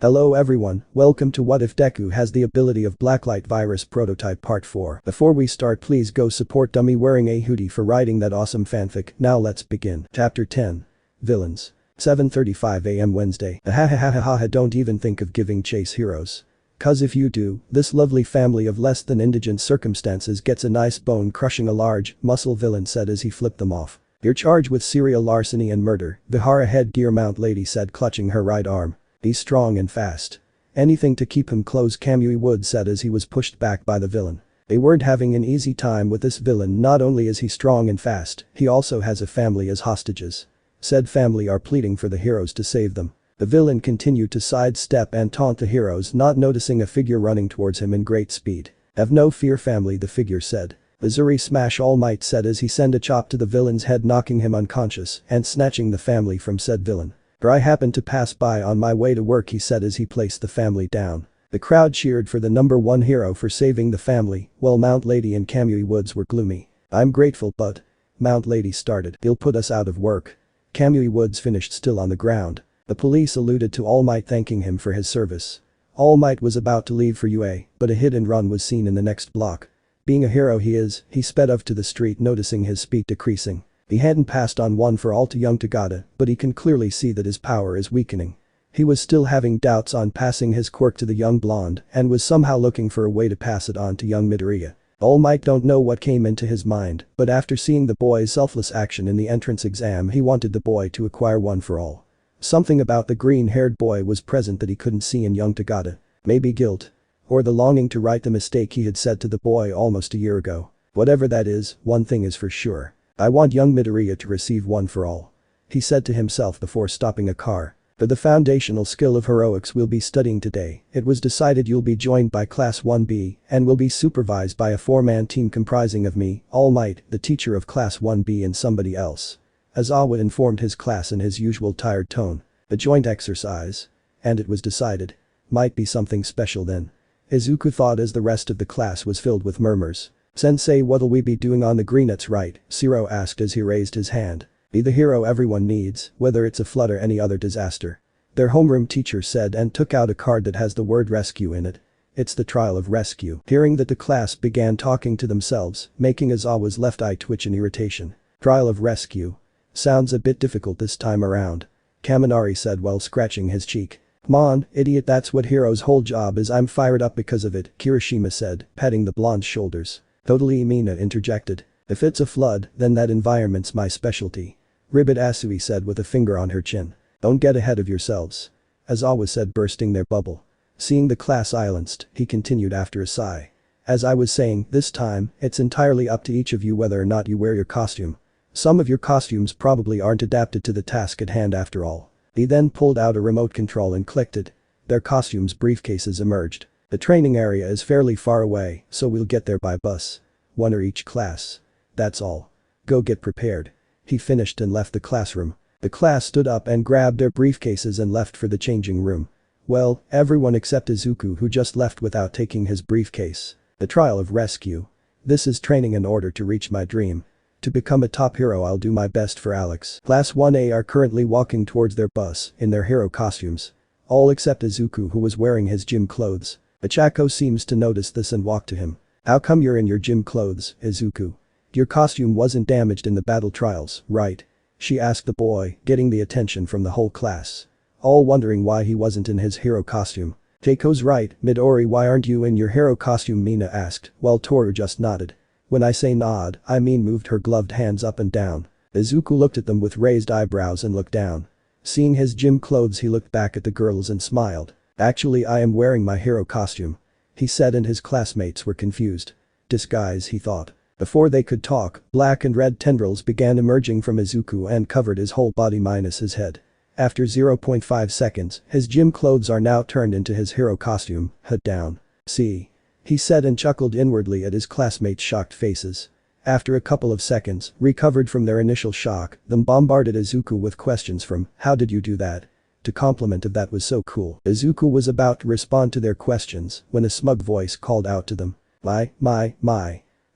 Hello everyone, welcome to What If Deku has the ability of Blacklight Virus Prototype Part 4. Before we start, please go support DummyWearingAHoodie for writing that awesome fanfic. Now let's begin. Chapter 10. Villains. 7:35 AM Wednesday. Ahahahaha, don't even think of giving chase heroes. Cause if you do, this lovely family of less than indigent circumstances gets a nice bone crushing, a large, muscle villain said as he flipped them off. You're charged with serial larceny and murder, Vihara headgear mount lady said, clutching her right arm. He's strong and fast. Anything to keep him close, Kamui Wood said as he was pushed back by the villain. They weren't having an easy time with this villain. Not only is he strong and fast, he also has a family as hostages. Said family are pleading for the heroes to save them. The villain continued to sidestep and taunt the heroes, not noticing a figure running towards him in great speed. Have no fear family, the figure said. Azuri smash All Might said as he sent a chop to the villain's head, knocking him unconscious and snatching the family from said villain. I happened to pass by on my way to work, he said as he placed the family down. The crowd cheered for the number one hero for saving the family, while Mount Lady and Kamui Woods were gloomy. I'm grateful, but… Mount Lady started. He'll put us out of work. Kamui Woods finished still on the ground. The police alluded to All Might thanking him for his service. All Might was about to leave for UA, but a hit and run was seen in the next block. Being a hero he sped off to the street, noticing his speed decreasing. He hadn't passed on one for all to young Tagada, but he can clearly see that his power is weakening. He was still having doubts on passing his quirk to the young blonde and was somehow looking for a way to pass it on to young Midoriya. All Might don't know what came into his mind, but after seeing the boy's selfless action in the entrance exam, he wanted the boy to acquire one for all. Something about the green-haired boy was present that he couldn't see in young Tagada. Maybe guilt. Or the longing to right the mistake he had said to the boy almost a year ago. Whatever that is, one thing is for sure. I want young Midoriya to receive one for all. He said to himself before stopping a car. For the foundational skill of heroics we'll be studying today, it was decided you'll be joined by Class 1B and will be supervised by a 4-man team comprising of me, All Might, the teacher of Class 1B, and somebody else. Aizawa informed his class in his usual tired tone. A joint exercise. And it was decided. Might be something special then. Izuku thought as the rest of the class was filled with murmurs. Sensei, what'll we be doing on the green? That's right, Shiro asked as he raised his hand. Be the hero everyone needs, whether it's a flood or any other disaster. Their homeroom teacher said and took out a card that has the word rescue in it. It's the trial of rescue. Hearing that, the class began talking to themselves, making Aizawa's left eye twitch in irritation. Trial of rescue. Sounds a bit difficult this time around. Kaminari said while scratching his cheek. Come on, idiot, that's what hero's whole job is. I'm fired up because of it, Kirishima said, patting the blonde's shoulders. Totally, Mina interjected. If it's a flood, then that environment's my specialty. Ribbit Asui said with a finger on her chin. Don't get ahead of yourselves. Aizawa said, bursting their bubble. Seeing the class silenced, he continued after a sigh. As I was saying, this time, it's entirely up to each of you whether or not you wear your costume. Some of your costumes probably aren't adapted to the task at hand after all. He then pulled out a remote control and clicked it. Their costumes' briefcases emerged. The training area is fairly far away, so we'll get there by bus. One or each class. That's all. Go get prepared. He finished and left the classroom. The class stood up and grabbed their briefcases and left for the changing room. Well, everyone except Izuku, who just left without taking his briefcase. The trial of rescue. This is training in order to reach my dream. To become a top hero, I'll do my best for Alex. Class 1A are currently walking towards their bus in their hero costumes. All except Izuku, who was wearing his gym clothes. Ichako seems to notice this and walked to him. How come you're in your gym clothes, Izuku? Your costume wasn't damaged in the battle trials, right? She asked the boy, getting the attention from the whole class. All wondering why he wasn't in his hero costume. Keiko's right, Midori, why aren't you in your hero costume? Mina asked, while Toru just nodded. When I say nod, I mean moved her gloved hands up and down. Izuku looked at them with raised eyebrows and looked down. Seeing his gym clothes, he looked back at the girls and smiled. Actually, I am wearing my hero costume. He said, and his classmates were confused. Disguise, he thought. Before they could talk, black and red tendrils began emerging from Izuku and covered his whole body minus his head. After 0.5 seconds, his gym clothes are now turned into his hero costume, head down. See? He said and chuckled inwardly at his classmates' shocked faces. After a couple of seconds, recovered from their initial shock, them bombarded Izuku with questions from, how did you do that? To compliment of that was so cool. Izuku was about to respond to their questions when a smug voice called out to them. My.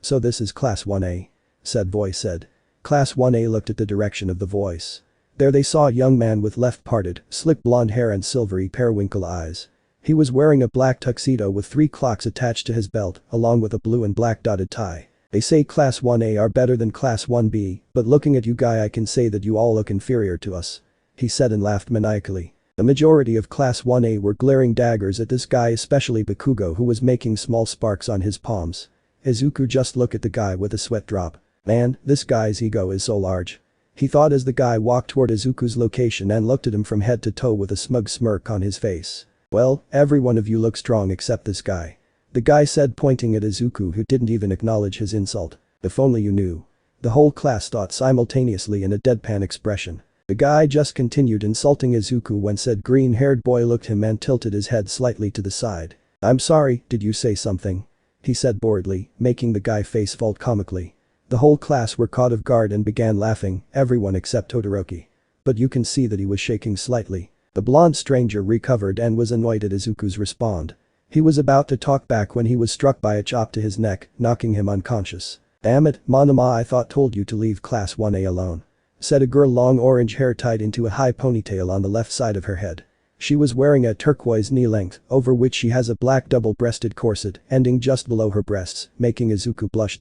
So this is Class 1A? Said voice said. Class 1A looked at the direction of the voice. There they saw a young man with left-parted, slick blonde hair and silvery periwinkle eyes. He was wearing a black tuxedo with 3 clocks attached to his belt, along with a blue and black dotted tie. They say Class 1A are better than Class 1B, but looking at you guy I can say that you all look inferior to us. He said and laughed maniacally. The majority of Class 1A were glaring daggers at this guy, especially Bakugo, who was making small sparks on his palms. Izuku just looked at the guy with a sweat drop. Man, this guy's ego is so large. He thought as the guy walked toward Izuku's location and looked at him from head to toe with a smug smirk on his face. Well, every one of you look strong except this guy. The guy said, pointing at Izuku, who didn't even acknowledge his insult. If only you knew. The whole class thought simultaneously in a deadpan expression. The guy just continued insulting Izuku when said green-haired boy looked at him and tilted his head slightly to the side. I'm sorry, did you say something? He said boredly, making the guy face vault comically. The whole class were caught off guard and began laughing, everyone except Todoroki. But you can see that he was shaking slightly. The blonde stranger recovered and was annoyed at Izuku's response. He was about to talk back when he was struck by a chop to his neck, knocking him unconscious. Damn it, Monoma, I thought told you to leave Class 1A alone. Said a girl, long orange hair tied into a high ponytail on the left side of her head. She was wearing a turquoise knee length, over which she has a black double-breasted corset ending just below her breasts, making Izuku blush.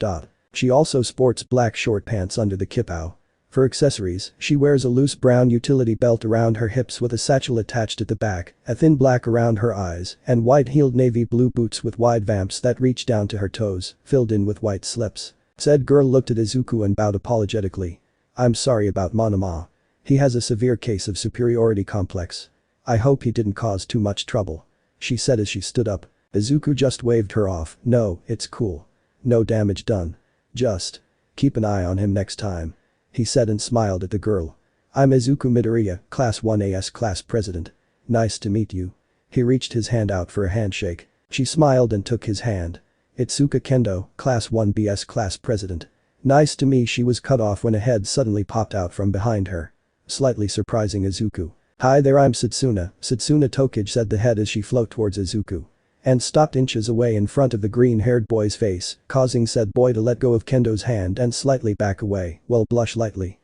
She also sports black short pants under the kippao. For accessories, she wears a loose brown utility belt around her hips with a satchel attached at the back, a thin black around her eyes, and white-heeled navy blue boots with wide vamps that reach down to her toes, filled in with white slips. Said girl looked at Izuku and bowed apologetically. I'm sorry about Monoma. He has a severe case of superiority complex. I hope he didn't cause too much trouble. She said as she stood up. Izuku just waved her off. No, it's cool. No damage done. Just keep an eye on him next time. He said and smiled at the girl. I'm Izuku Midoriya, Class 1A's class president. Nice to meet you. He reached his hand out for a handshake. She smiled and took his hand. Itsuka Kendo, Class 1B's class president. Nice to meet. She was cut off when a head suddenly popped out from behind her. Slightly surprising Izuku. Hi there, I'm Satsuna Tokage, said the head as she floated towards Izuku. And stopped inches away in front of the green-haired boy's face, causing said boy to let go of Kendo's hand and slightly back away, while blush lightly.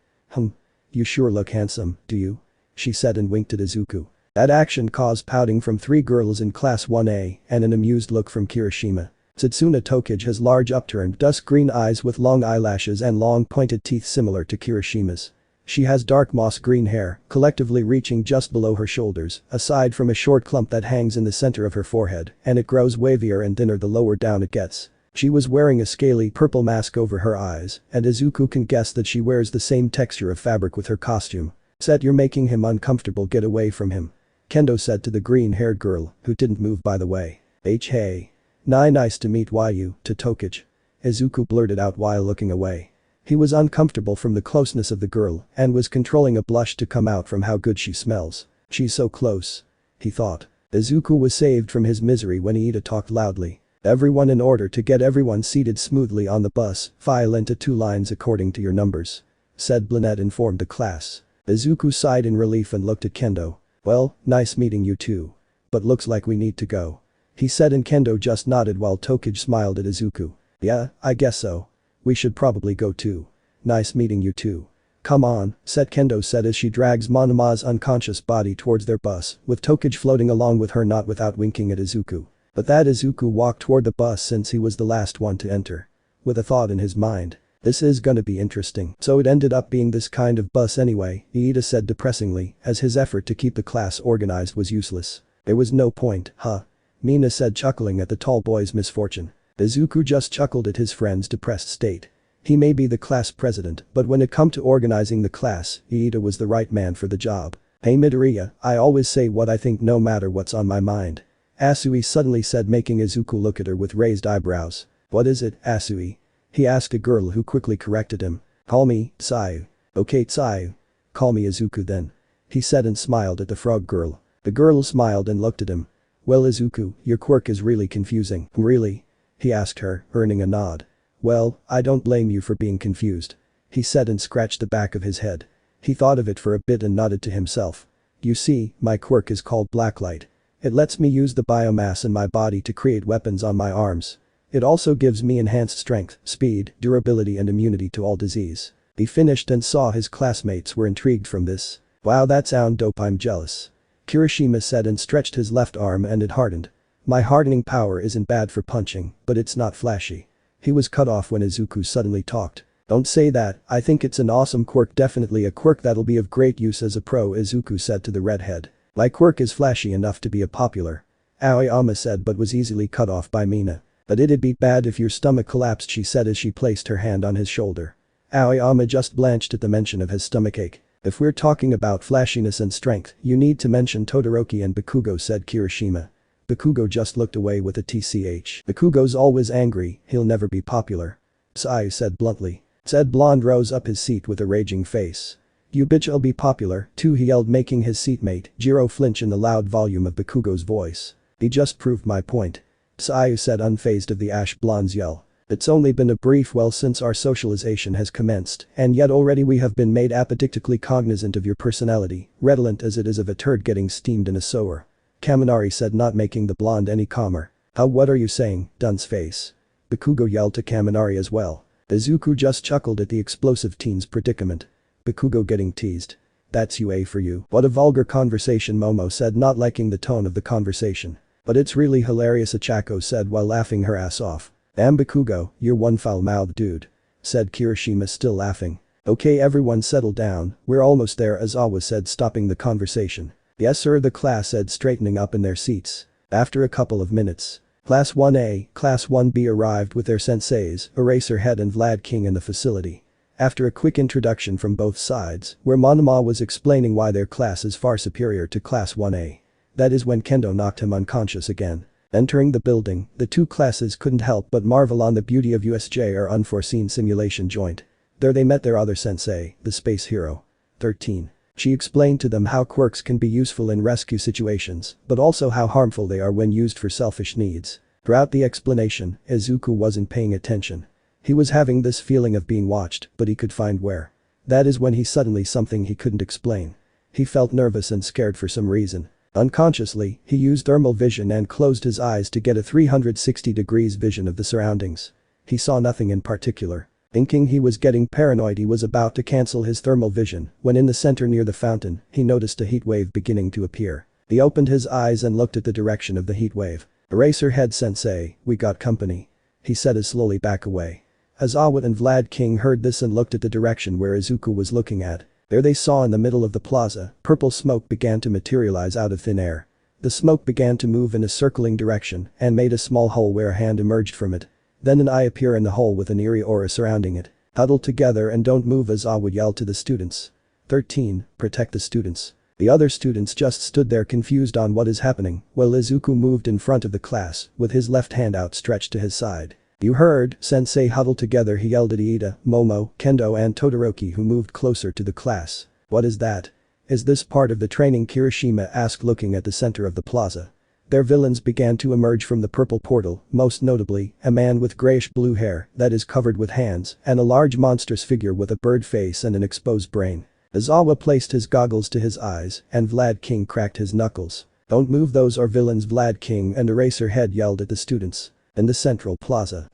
You sure look handsome, do you? She said and winked at Izuku. That action caused pouting from 3 girls in Class 1A and an amused look from Kirishima. Satsuna Tokage has large upturned dusk green eyes with long eyelashes and long pointed teeth similar to Kirishima's. She has dark moss green hair, collectively reaching just below her shoulders, aside from a short clump that hangs in the center of her forehead, and it grows wavier and thinner the lower down it gets. She was wearing a scaly purple mask over her eyes, and Izuku can guess that she wears the same texture of fabric with her costume. Said you're making him uncomfortable, get away from him. Kendo said to the green-haired girl, who didn't move by the way. Hey. Nice to meet you, to Tokage. Izuku blurted out while looking away. He was uncomfortable from the closeness of the girl and was controlling a blush to come out from how good she smells. She's so close. He thought. Izuku was saved from his misery when Iida talked loudly. Everyone, in order to get everyone seated smoothly on the bus, file into 2 lines according to your numbers. Said Blanette informed the class. Izuku sighed in relief and looked at Kendo. Well, nice meeting you too. But looks like we need to go. He said and Kendo just nodded while Tokage smiled at Izuku. Yeah, I guess so. We should probably go too. Nice meeting you too. Come on, said Kendo said as she drags Monoma's unconscious body towards their bus, with Tokage floating along with her not without winking at Izuku. But that Izuku walked toward the bus since he was the last one to enter. With a thought in his mind. This is gonna be interesting. So it ended up being this kind of bus anyway, Iida said depressingly, as his effort to keep the class organized was useless. There was no point, huh? Mina said, chuckling at the tall boy's misfortune. Izuku just chuckled at his friend's depressed state. He may be the class president, but when it come to organizing the class, Iida was the right man for the job. Hey Midoriya, I always say what I think no matter what's on my mind. Asui suddenly said, making Izuku look at her with raised eyebrows. What is it, Asui? He asked a girl who quickly corrected him. Call me, Tsayu. Okay Tsayu. Call me Izuku then. He said and smiled at the frog girl. The girl smiled and looked at him. Well Izuku, your quirk is really confusing. Really? He asked her, earning a nod. Well, I don't blame you for being confused. He said and scratched the back of his head. He thought of it for a bit and nodded to himself. You see, my quirk is called Blacklight. It lets me use the biomass in my body to create weapons on my arms. It also gives me enhanced strength, speed, durability and immunity to all disease. He finished and saw his classmates were intrigued from this. Wow, that sound dope, I'm jealous. Kirishima said and stretched his left arm and it hardened. My hardening power isn't bad for punching, but it's not flashy. He was cut off when Izuku suddenly talked. Don't say that, I think it's an awesome quirk, definitely a quirk that'll be of great use as a pro, Izuku said to the redhead. My quirk is flashy enough to be a popular. Aoyama said but was easily cut off by Mina. But it'd be bad if your stomach collapsed, she said as she placed her hand on his shoulder. Aoyama just blanched at the mention of his stomachache. If we're talking about flashiness and strength, you need to mention Todoroki and Bakugo, said Kirishima. Bakugo just looked away with a tch. Bakugo's always angry, he'll never be popular. Sai said bluntly. Said Blonde rose up his seat with a raging face. You bitch, I'll be popular too, he yelled, making his seatmate Jiro flinch in the loud volume of Bakugo's voice. He just proved my point. Sai said, unfazed of the ash blonde's yell. It's only been a brief while since our socialization has commenced, and yet already we have been made apodictically cognizant of your personality, redolent as it is of a turd getting steamed in a sewer. Kaminari said, not making the blonde any calmer. What are you saying, dunce face? Bakugo yelled to Kaminari as well. Izuku just chuckled at the explosive teen's predicament. Bakugo getting teased. That's UA for you. What a vulgar conversation, Momo said, not liking the tone of the conversation. But it's really hilarious, Achako said while laughing her ass off. Damn Bakugo, you're one foul-mouthed dude. Said Kirishima, still laughing. Okay, everyone settle down, we're almost there, Aizawa said, stopping the conversation. Yes sir, the class said, straightening up in their seats. After a couple of minutes. Class 1A, Class 1B arrived with their senseis, Eraserhead and Vlad King in the facility. After a quick introduction from both sides, where Monoma was explaining why their class is far superior to Class 1A. That is when Kendo knocked him unconscious again. Entering the building, the two classes couldn't help but marvel on the beauty of USJ or unforeseen simulation joint. There they met their other sensei, the space hero. 13. She explained to them how quirks can be useful in rescue situations, but also how harmful they are when used for selfish needs. Throughout the explanation, Izuku wasn't paying attention. He was having this feeling of being watched, but he could find where. That is when he suddenly something he couldn't explain. He felt nervous and scared for some reason. Unconsciously, he used thermal vision and closed his eyes to get a 360 degrees vision of the surroundings. He saw nothing in particular. Thinking he was getting paranoid, he was about to cancel his thermal vision when in the center near the fountain, he noticed a heat wave beginning to appear. He opened his eyes and looked at the direction of the heat wave. Eraserhead sensei, we got company. He said as slowly back away. Aizawa and Vlad King heard this and looked at the direction where Izuku was looking at. There they saw in the middle of the plaza, purple smoke began to materialize out of thin air. The smoke began to move in a circling direction and made a small hole where a hand emerged from it. Then an eye appeared in the hole with an eerie aura surrounding it. Huddle together and don't move, Aizawa yelled to the students. 13. Protect the students. The other students just stood there confused on what is happening, while Izuku moved in front of the class with his left hand outstretched to his side. You heard, sensei, huddle together, he yelled at Iida, Momo, Kendo and Todoroki, who moved closer to the class. What is that? Is this part of the training? Kirishima asked, looking at the center of the plaza. Their villains began to emerge from the purple portal, most notably, a man with grayish-blue hair that is covered with hands and a large monstrous figure with a bird face and an exposed brain. Aizawa placed his goggles to his eyes and Vlad King cracked his knuckles. Don't move, those are villains, Vlad King and Eraserhead yelled at the students. In the central plaza,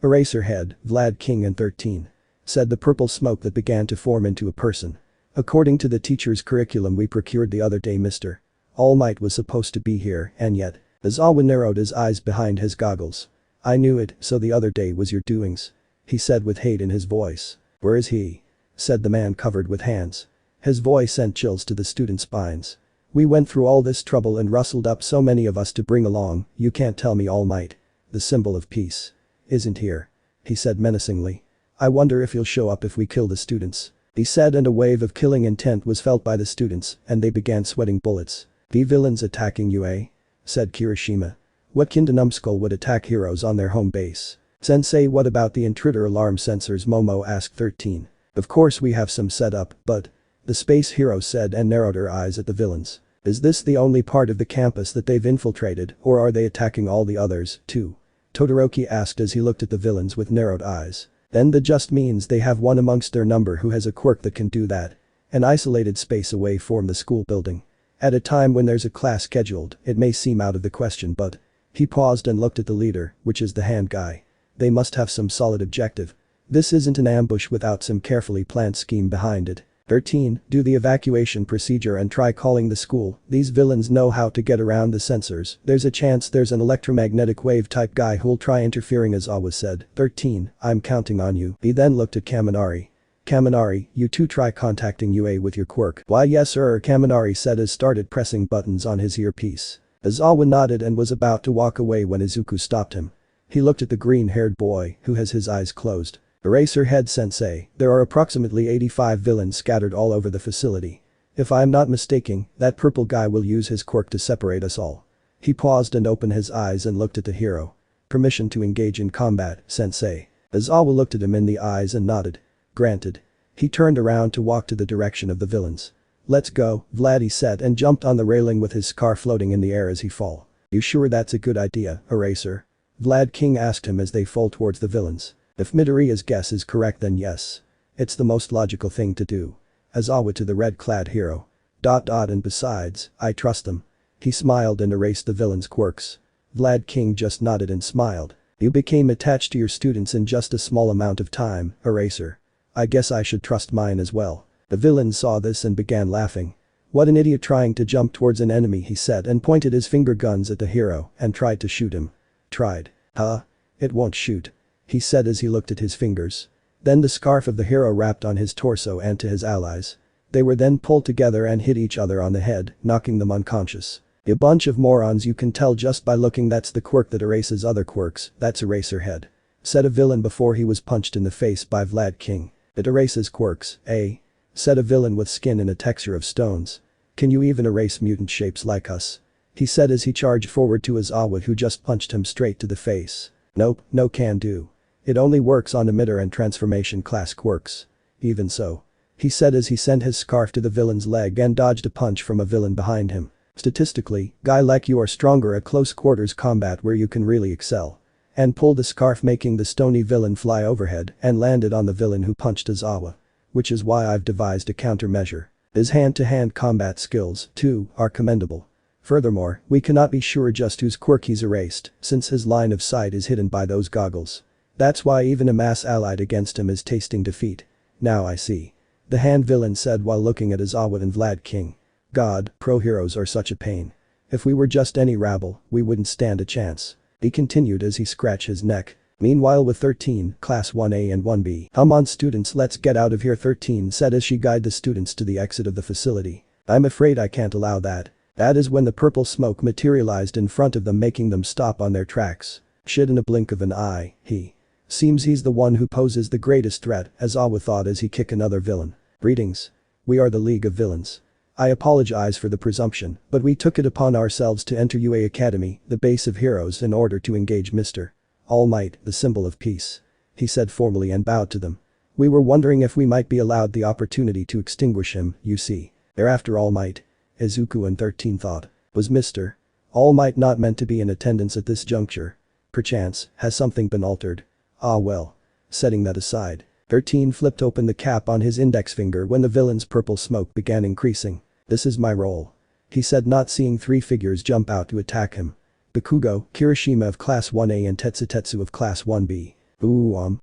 Eraserhead, Vlad King and 13. Said the purple smoke that began to form into a person. According to the teacher's curriculum we procured the other day, Mr. All Might was supposed to be here, and yet. Aizawa narrowed his eyes behind his goggles. I knew it, so the other day was your doings. He said with hate in his voice. Where is he? Said the man covered with hands. His voice sent chills to the students' spines. We went through all this trouble and rustled up so many of us to bring along, you can't tell me All Might. The symbol of peace. Isn't here. He said menacingly. I wonder if he'll show up if we kill the students. He said, and a wave of killing intent was felt by the students and they began sweating bullets. The villains attacking you, eh? Said Kirishima. What kind of numbskull would attack heroes on their home base? Sensei, what about the intruder alarm sensors? Momo asked 13. Of course we have some set up, but. The space hero said and narrowed her eyes at the villains. Is this the only part of the campus that they've infiltrated, or are they attacking all the others, too? Todoroki asked as he looked at the villains with narrowed eyes. Then that just means they have one amongst their number who has a quirk that can do that. An isolated space away from the school building. At a time when there's a class scheduled, it may seem out of the question, but. He paused and looked at the leader, which is the hand guy. They must have some solid objective. This isn't an ambush without some carefully planned scheme behind it. 13. Do the evacuation procedure and try calling the school. These villains know how to get around the sensors. There's a chance there's an electromagnetic wave type guy who'll try interfering, Aizawa said. 13. I'm counting on you. He then looked at Kaminari. Kaminari, you two try contacting UA with your quirk. Why yes sir, Kaminari said as started pressing buttons on his earpiece. Aizawa nodded and was about to walk away when Izuku stopped him. He looked at the green-haired boy, who has his eyes closed. Eraserhead sensei, there are approximately 85 villains scattered all over the facility. If I am not mistaken, that purple guy will use his quirk to separate us all. He paused and opened his eyes and looked at the hero. Permission to engage in combat, sensei. Aizawa looked at him in the eyes and nodded. Granted. He turned around to walk to the direction of the villains. Let's go, Vladdy said and jumped on the railing with his scar floating in the air as he fall. You sure that's a good idea, Eraser? Vlad King asked him as they fall towards the villains. If Midoriya's guess is correct then yes. It's the most logical thing to do. Aizawa to the red-clad hero. And besides, I trust them. He smiled and erased the villain's quirks. Vlad King just nodded and smiled. You became attached to your students in just a small amount of time, Eraser. I guess I should trust mine as well. The villain saw this and began laughing. What an idiot trying to jump towards an enemy, he said and pointed his finger guns at the hero and tried to shoot him. Tried. Huh? It won't shoot. He said as he looked at his fingers. Then the scarf of the hero wrapped on his torso and to his allies. They were then pulled together and hit each other on the head, knocking them unconscious. A bunch of morons, you can tell just by looking. That's the quirk that erases other quirks, that's Eraserhead. Said a villain before he was punched in the face by Vlad King. It erases quirks, eh? Said a villain with skin and a texture of stones. Can you even erase mutant shapes like us? He said as he charged forward to Aizawa, who just punched him straight to the face. Nope, no can do. It only works on emitter and transformation class quirks. Even so. He said as he sent his scarf to the villain's leg and dodged a punch from a villain behind him. Statistically, guy like you are stronger at close quarters combat where you can really excel. And pulled the scarf, making the stony villain fly overhead and landed on the villain who punched Aizawa. Which is why I've devised a countermeasure. His hand-to-hand combat skills, too, are commendable. Furthermore, we cannot be sure just whose quirk he's erased, since his line of sight is hidden by those goggles. That's why even a mass allied against him is tasting defeat. Now I see. The hand villain said while looking at Aizawa and Vlad King. God, pro heroes are such a pain. If we were just any rabble, we wouldn't stand a chance. He continued as he scratched his neck. Meanwhile with 13, class 1A and 1B. Come on students, let's get out of here, 13 said as she guided the students to the exit of the facility. I'm afraid I can't allow that. That is when the purple smoke materialized in front of them, making them stop on their tracks. Shit, in a blink of an eye, he. Seems he's the one who poses the greatest threat, Aizawa thought as he kicked another villain. Greetings. We are the League of Villains. I apologize for the presumption, but we took it upon ourselves to enter UA Academy, the base of heroes, in order to engage Mr. All Might, the symbol of peace. He said formally and bowed to them. We were wondering if we might be allowed the opportunity to extinguish him, you see. They're after All Might. Izuku and 13 thought. Was Mr. All Might not meant to be in attendance at this juncture? Perchance, has something been altered? Ah well. Setting that aside. 13 flipped open the cap on his index finger when the villain's purple smoke began increasing. This is my role. He said, not seeing three figures jump out to attack him. Bakugo, Kirishima of class 1A and Tetsutetsu of class 1B.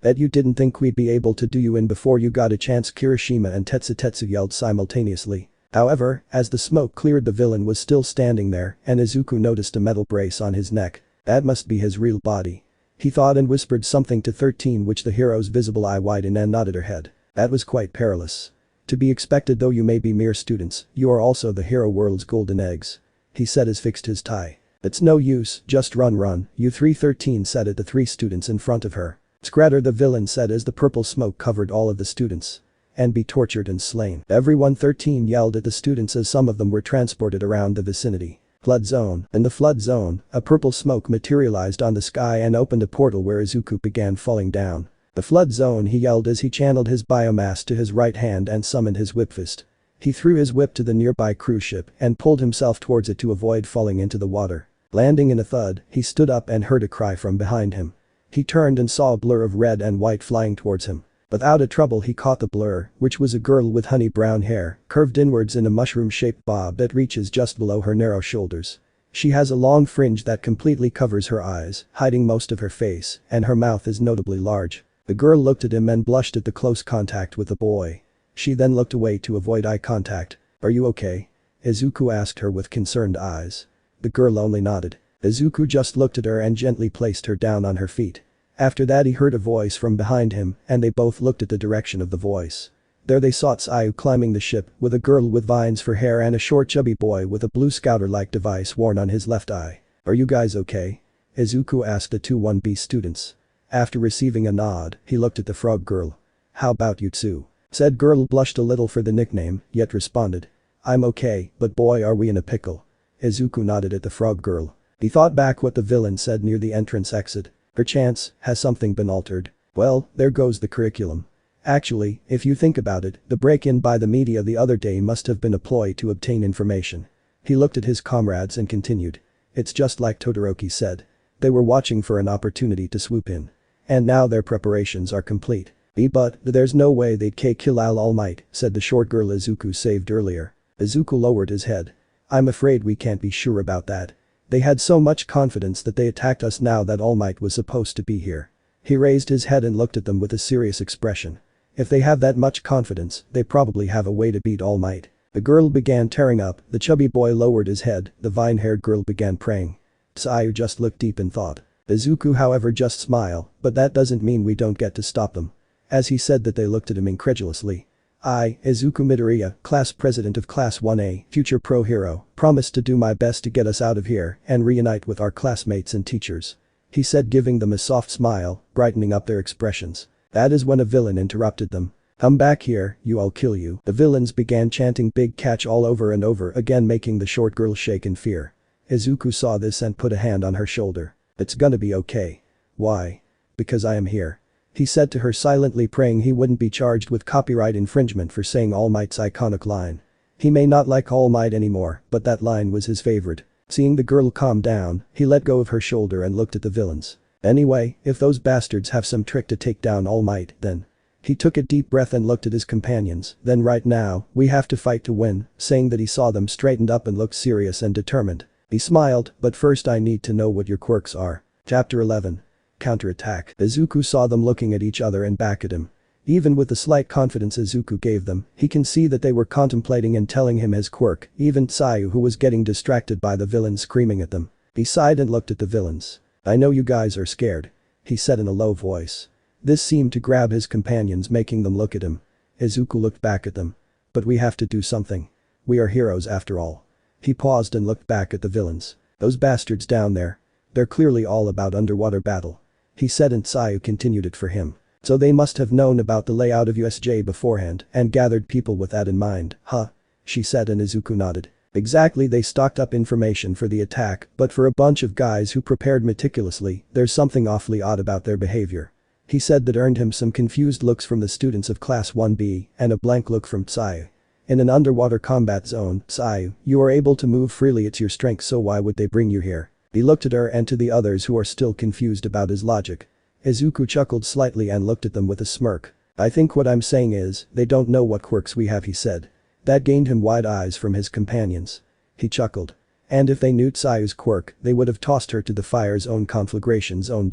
Bet you didn't think we'd be able to do you in before you got a chance, Kirishima and Tetsutetsu yelled simultaneously. However, as the smoke cleared, the villain was still standing there and Izuku noticed a metal brace on his neck. That must be his real body. He thought and whispered something to 13, which the hero's visible eye widened and nodded her head. That was quite perilous. To be expected, though you may be mere students, you are also the hero world's golden eggs. He said as fixed his tie. It's no use, just run, you three, 13 said at the three students in front of her. Scratter, the villain said as the purple smoke covered all of the students. And be tortured and slain. Everyone, 13 yelled at the students as some of them were transported around the vicinity. Flood zone. In the flood zone, a purple smoke materialized on the sky and opened a portal where Izuku began falling down. The flood zone, he yelled as he channeled his biomass to his right hand and summoned his whip fist. He threw his whip to the nearby cruise ship and pulled himself towards it to avoid falling into the water. Landing in a thud, he stood up and heard a cry from behind him. He turned and saw a blur of red and white flying towards him. Without a trouble, he caught the blur, which was a girl with honey brown hair, curved inwards in a mushroom-shaped bob that reaches just below her narrow shoulders. She has a long fringe that completely covers her eyes, hiding most of her face, and her mouth is notably large. The girl looked at him and blushed at the close contact with the boy. She then looked away to avoid eye contact. "Are you okay?" Izuku asked her with concerned eyes. The girl only nodded. Izuku just looked at her and gently placed her down on her feet. After that he heard a voice from behind him and they both looked at the direction of the voice. There they saw Tsuyu climbing the ship with a girl with vines for hair and a short chubby boy with a blue scouter-like device worn on his left eye. "Are you guys okay?" Izuku asked the two 1B students. After receiving a nod, he looked at the frog girl. "How about you two?" Said girl blushed a little for the nickname, yet responded. "I'm okay, but boy are we in a pickle." Izuku nodded at the frog girl. He thought back what the villain said near the entrance exit. "Perchance, has something been altered?" Well, there goes the curriculum. Actually, if you think about it, the break-in by the media the other day must have been a ploy to obtain information. He looked at his comrades and continued. "It's just like Todoroki said. They were watching for an opportunity to swoop in. And now their preparations are complete. But there's no way they'd kill All Might," said the short girl Izuku saved earlier. Izuku lowered his head. "I'm afraid we can't be sure about that. They had so much confidence that they attacked us now that All Might was supposed to be here." He raised his head and looked at them with a serious expression. "If they have that much confidence, they probably have a way to beat All Might." The girl began tearing up, the chubby boy lowered his head, the vine-haired girl began praying. Tsuyu just looked deep in thought. Izuku however just smiled, "But that doesn't mean we don't get to stop them." As he said that they looked at him incredulously. "I, Izuku Midoriya, class president of class 1A, future pro hero, promise to do my best to get us out of here and reunite with our classmates and teachers." He said, giving them a soft smile, brightening up their expressions. That is when a villain interrupted them. "Come back here, I'll kill you." The villains began chanting Big Catch all over and over again, making the short girl shake in fear. Izuku saw this and put a hand on her shoulder. "It's gonna be okay." "Why?" "Because I am here." He said to her, silently praying he wouldn't be charged with copyright infringement for saying All Might's iconic line. He may not like All Might anymore, but that line was his favorite. Seeing the girl calm down, he let go of her shoulder and looked at the villains. "Anyway, if those bastards have some trick to take down All Might, then." He took a deep breath and looked at his companions. "Then right now, we have to fight to win," saying that he saw them straightened up and looked serious and determined. He smiled, "But first I need to know what your quirks are." Chapter 11. Counterattack. Izuku saw them looking at each other and back at him. Even with the slight confidence Izuku gave them, he can see that they were contemplating and telling him his quirk, even Tsuyu who was getting distracted by the villains screaming at them. He sighed and looked at the villains. "I know you guys are scared," he said in a low voice. This seemed to grab his companions, making them look at him. Izuku looked back at them. "But we have to do something. We are heroes after all." He paused and looked back at the villains. "Those bastards down there. They're clearly all about underwater battle," he said, and Tsuyu continued it for him. "So they must have known about the layout of USJ beforehand and gathered people with that in mind, huh?" she said, and Izuku nodded. "Exactly, they stocked up information for the attack, but for a bunch of guys who prepared meticulously, there's something awfully odd about their behavior." He said that earned him some confused looks from the students of class 1B and a blank look from Tsuyu. "In an underwater combat zone, Tsuyu, you are able to move freely, it's your strength, so why would they bring you here?" He looked at her and to the others who are still confused about his logic. Izuku chuckled slightly and looked at them with a smirk. "I think what I'm saying is, they don't know what quirks we have," he said. That gained him wide eyes from his companions. He chuckled. "And if they knew Tsuyu's quirk, they would have tossed her to the fire's own conflagration zone.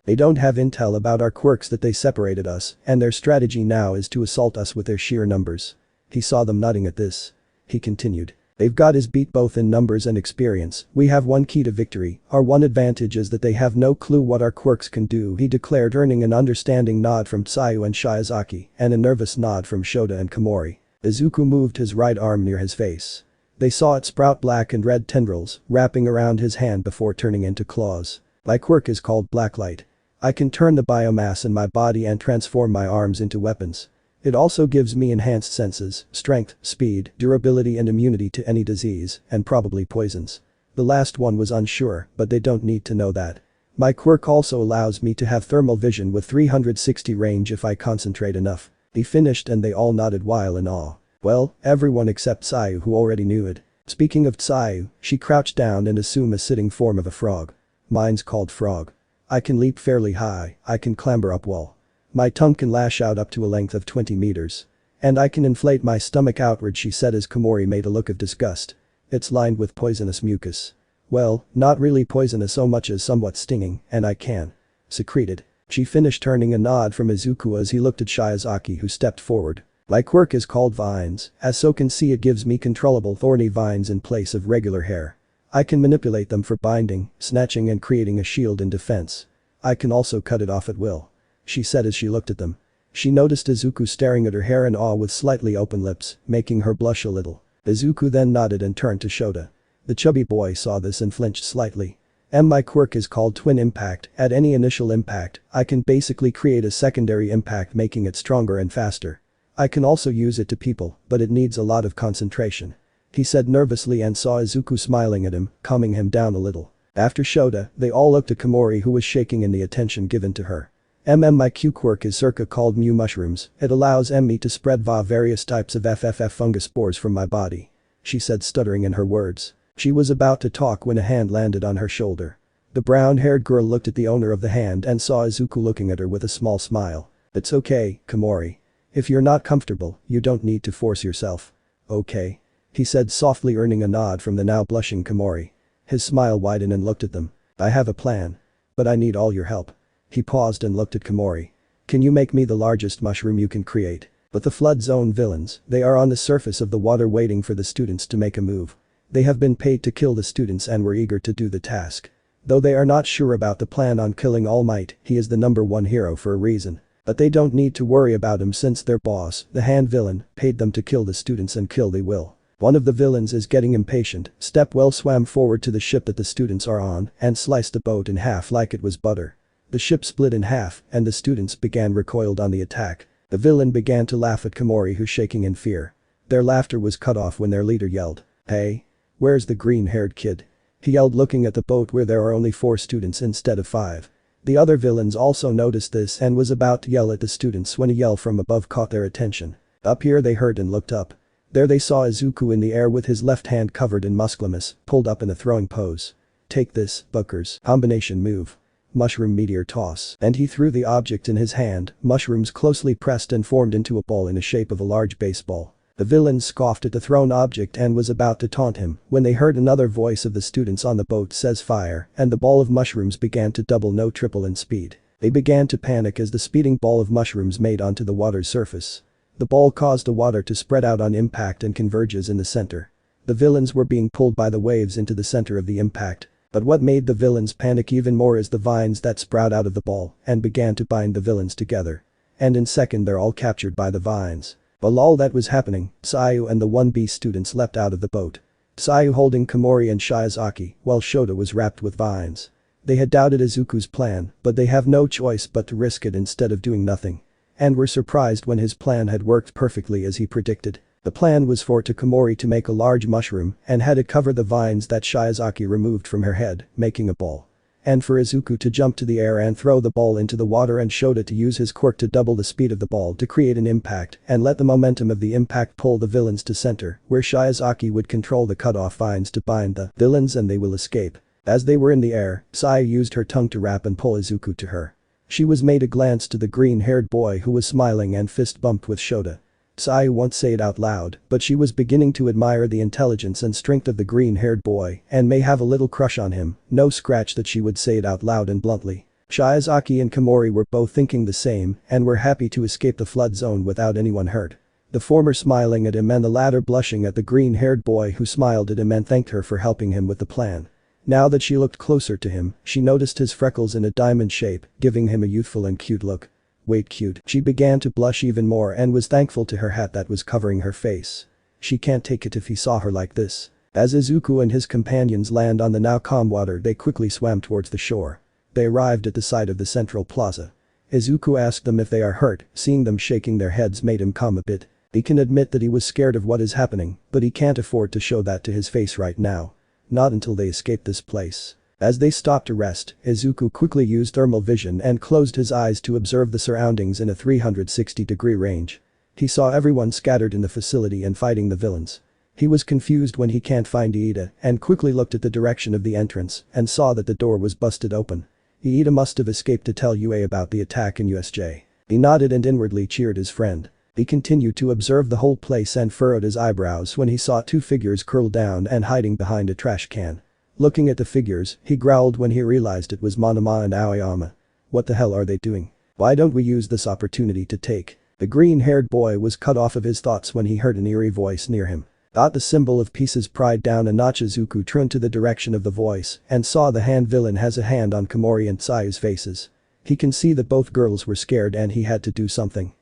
They don't have intel about our quirks, that they separated us, and their strategy now is to assault us with their sheer numbers." He saw them nodding at this. He continued. "They've got us beat both in numbers and experience. We have one key to victory. Our one advantage is that they have no clue what our quirks can do," he declared, earning an understanding nod from Tsuyu and Shiozaki and a nervous nod from Shota and Komori. Izuku moved his right arm near his face. They saw it sprout black and red tendrils wrapping around his hand before turning into claws. "My quirk is called Blacklight. I can turn the biomass in my body and transform my arms into weapons. It also gives me enhanced senses, strength, speed, durability and immunity to any disease, and probably poisons." The last one was unsure, but they don't need to know that. "My quirk also allows me to have thermal vision with 360 range if I concentrate enough." He finished and they all nodded while in awe. Well, everyone except Tsuyu, who already knew it. Speaking of Tsuyu, she crouched down and assumed a sitting form of a frog. "Mine's called Frog. I can leap fairly high, I can clamber up wall. My tongue can lash out up to a length of 20 meters. And I can inflate my stomach outward," she said as Komori made a look of disgust. "It's lined with poisonous mucus. Well, not really poisonous so much as somewhat stinging, and I can secrete it." She finished, turning a nod from Izuku as he looked at Shiozaki, who stepped forward. My quirk is called vines, as so can see it gives me controllable thorny vines in place of regular hair. I can manipulate them for binding, snatching and creating a shield in defense. I can also cut it off at will," she said as she looked at them. She noticed Izuku staring at her hair in awe with slightly open lips, making her blush a little. Izuku then nodded and turned to Shota. The chubby boy saw this and flinched slightly. My quirk is called Twin Impact. At any initial impact, I can basically create a secondary impact, making it stronger and faster. I can also use it to people, but it needs a lot of concentration," he said nervously and saw Izuku smiling at him, calming him down a little. After Shota, they all looked at Komori, who was shaking in the attention given to her. My Q quirk is circa called Mu Mushrooms. It allows me to spread various types of FFF fungus spores from my body," she said, stuttering in her words. She was about to talk when a hand landed on her shoulder. The brown-haired girl looked at the owner of the hand and saw Izuku looking at her with a small smile. "It's okay, Komori. If you're not comfortable, you don't need to force yourself." "Okay," he said softly, earning a nod from the now blushing Komori. His smile widened and looked at them. "I have a plan. But I need all your help." He paused and looked at Komori. "Can you make me the largest mushroom you can create?" But the flood zone villains, they are on the surface of the water waiting for the students to make a move. They have been paid to kill the students and were eager to do the task. Though they are not sure about the plan on killing All Might, he is the #1 hero for a reason. But they don't need to worry about him since their boss, the hand villain, paid them to kill the students and kill they will. One of the villains is getting impatient. Stepwell swam forward to the ship that the students are on and sliced the boat in half like it was butter. The ship split in half and the students recoiled on the attack. The villain began to laugh at Komori, who's shaking in fear. Their laughter was cut off when their leader yelled, "Hey! Where's the green-haired kid?" He yelled, looking at the boat where there are only 4 students instead of 5. The other villains also noticed this and was about to yell at the students when a yell from above caught their attention. Up here they heard and looked up. There they saw Izuku in the air with his left hand covered in musclemus, pulled up in a throwing pose. "Take this, Bookers. Combination move. Mushroom meteor toss." And he threw the object in his hand. Mushrooms closely pressed and formed into a ball in the shape of a large baseball. The villain scoffed at the thrown object and was about to taunt him when they heard another voice of the students on the boat says fire, and the ball of mushrooms began to double, no triple in speed. They began to panic as the speeding ball of mushrooms made onto the water's surface. The ball caused the water to spread out on impact and converges in the center. The villains were being pulled by the waves into the center of the impact. But what made the villains panic even more is the vines that sprout out of the ball and began to bind the villains together. And in second they're all captured by the vines. While all that was happening, Sayu and the 1B students leapt out of the boat. Sayu holding Komori and Shiozaki, while Shota was wrapped with vines. They had doubted Izuku's plan, but they have no choice but to risk it instead of doing nothing. And were surprised when his plan had worked perfectly as he predicted. The plan was for Komori to make a large mushroom and had it cover the vines that Shiozaki removed from her head, making a ball. And for Izuku to jump to the air and throw the ball into the water, and Shota to use his quirk to double the speed of the ball to create an impact and let the momentum of the impact pull the villains to center, where Shiozaki would control the cut-off vines to bind the villains and they will escape. As they were in the air, Sayu used her tongue to wrap and pull Izuku to her. She was made a glance to the green-haired boy who was smiling and fist-bumped with Shota. Sayu won't say it out loud, but she was beginning to admire the intelligence and strength of the green-haired boy and may have a little crush on him, no scratch that she would say it out loud and bluntly. Shiozaki and Komori were both thinking the same and were happy to escape the flood zone without anyone hurt. The former smiling at him and the latter blushing at the green-haired boy who smiled at him and thanked her for helping him with the plan. Now that she looked closer to him, she noticed his freckles in a diamond shape, giving him a youthful and cute look. Wait, cute. She began to blush even more and was thankful to her hat that was covering her face. She can't take it if he saw her like this. As Izuku and his companions land on the now calm water, they quickly swam towards the shore. They arrived at the side of the central plaza. Izuku asked them if they are hurt. Seeing them shaking their heads made him calm a bit. He can admit that he was scared of what is happening, but he can't afford to show that to his face right now. Not until they escape this place. As they stopped to rest, Izuku quickly used thermal vision and closed his eyes to observe the surroundings in a 360-degree range. He saw everyone scattered in the facility and fighting the villains. He was confused when he can't find Iida and quickly looked at the direction of the entrance and saw that the door was busted open. Iida must have escaped to tell UA about the attack in USJ. He nodded and inwardly cheered his friend. He continued to observe the whole place and furrowed his eyebrows when he saw 2 figures curled down and hiding behind a trash can. Looking at the figures, he growled when he realized it was Monoma and Aoyama. What the hell are they doing? Why don't we use this opportunity to take The green-haired boy was cut off of his thoughts when he heard an eerie voice near him. The symbol of pieces pried down a notch. Izuku turned to the direction of the voice and saw the hand villain has a hand on Komori and Sayu's faces. He can see that both girls were scared and he had to do something.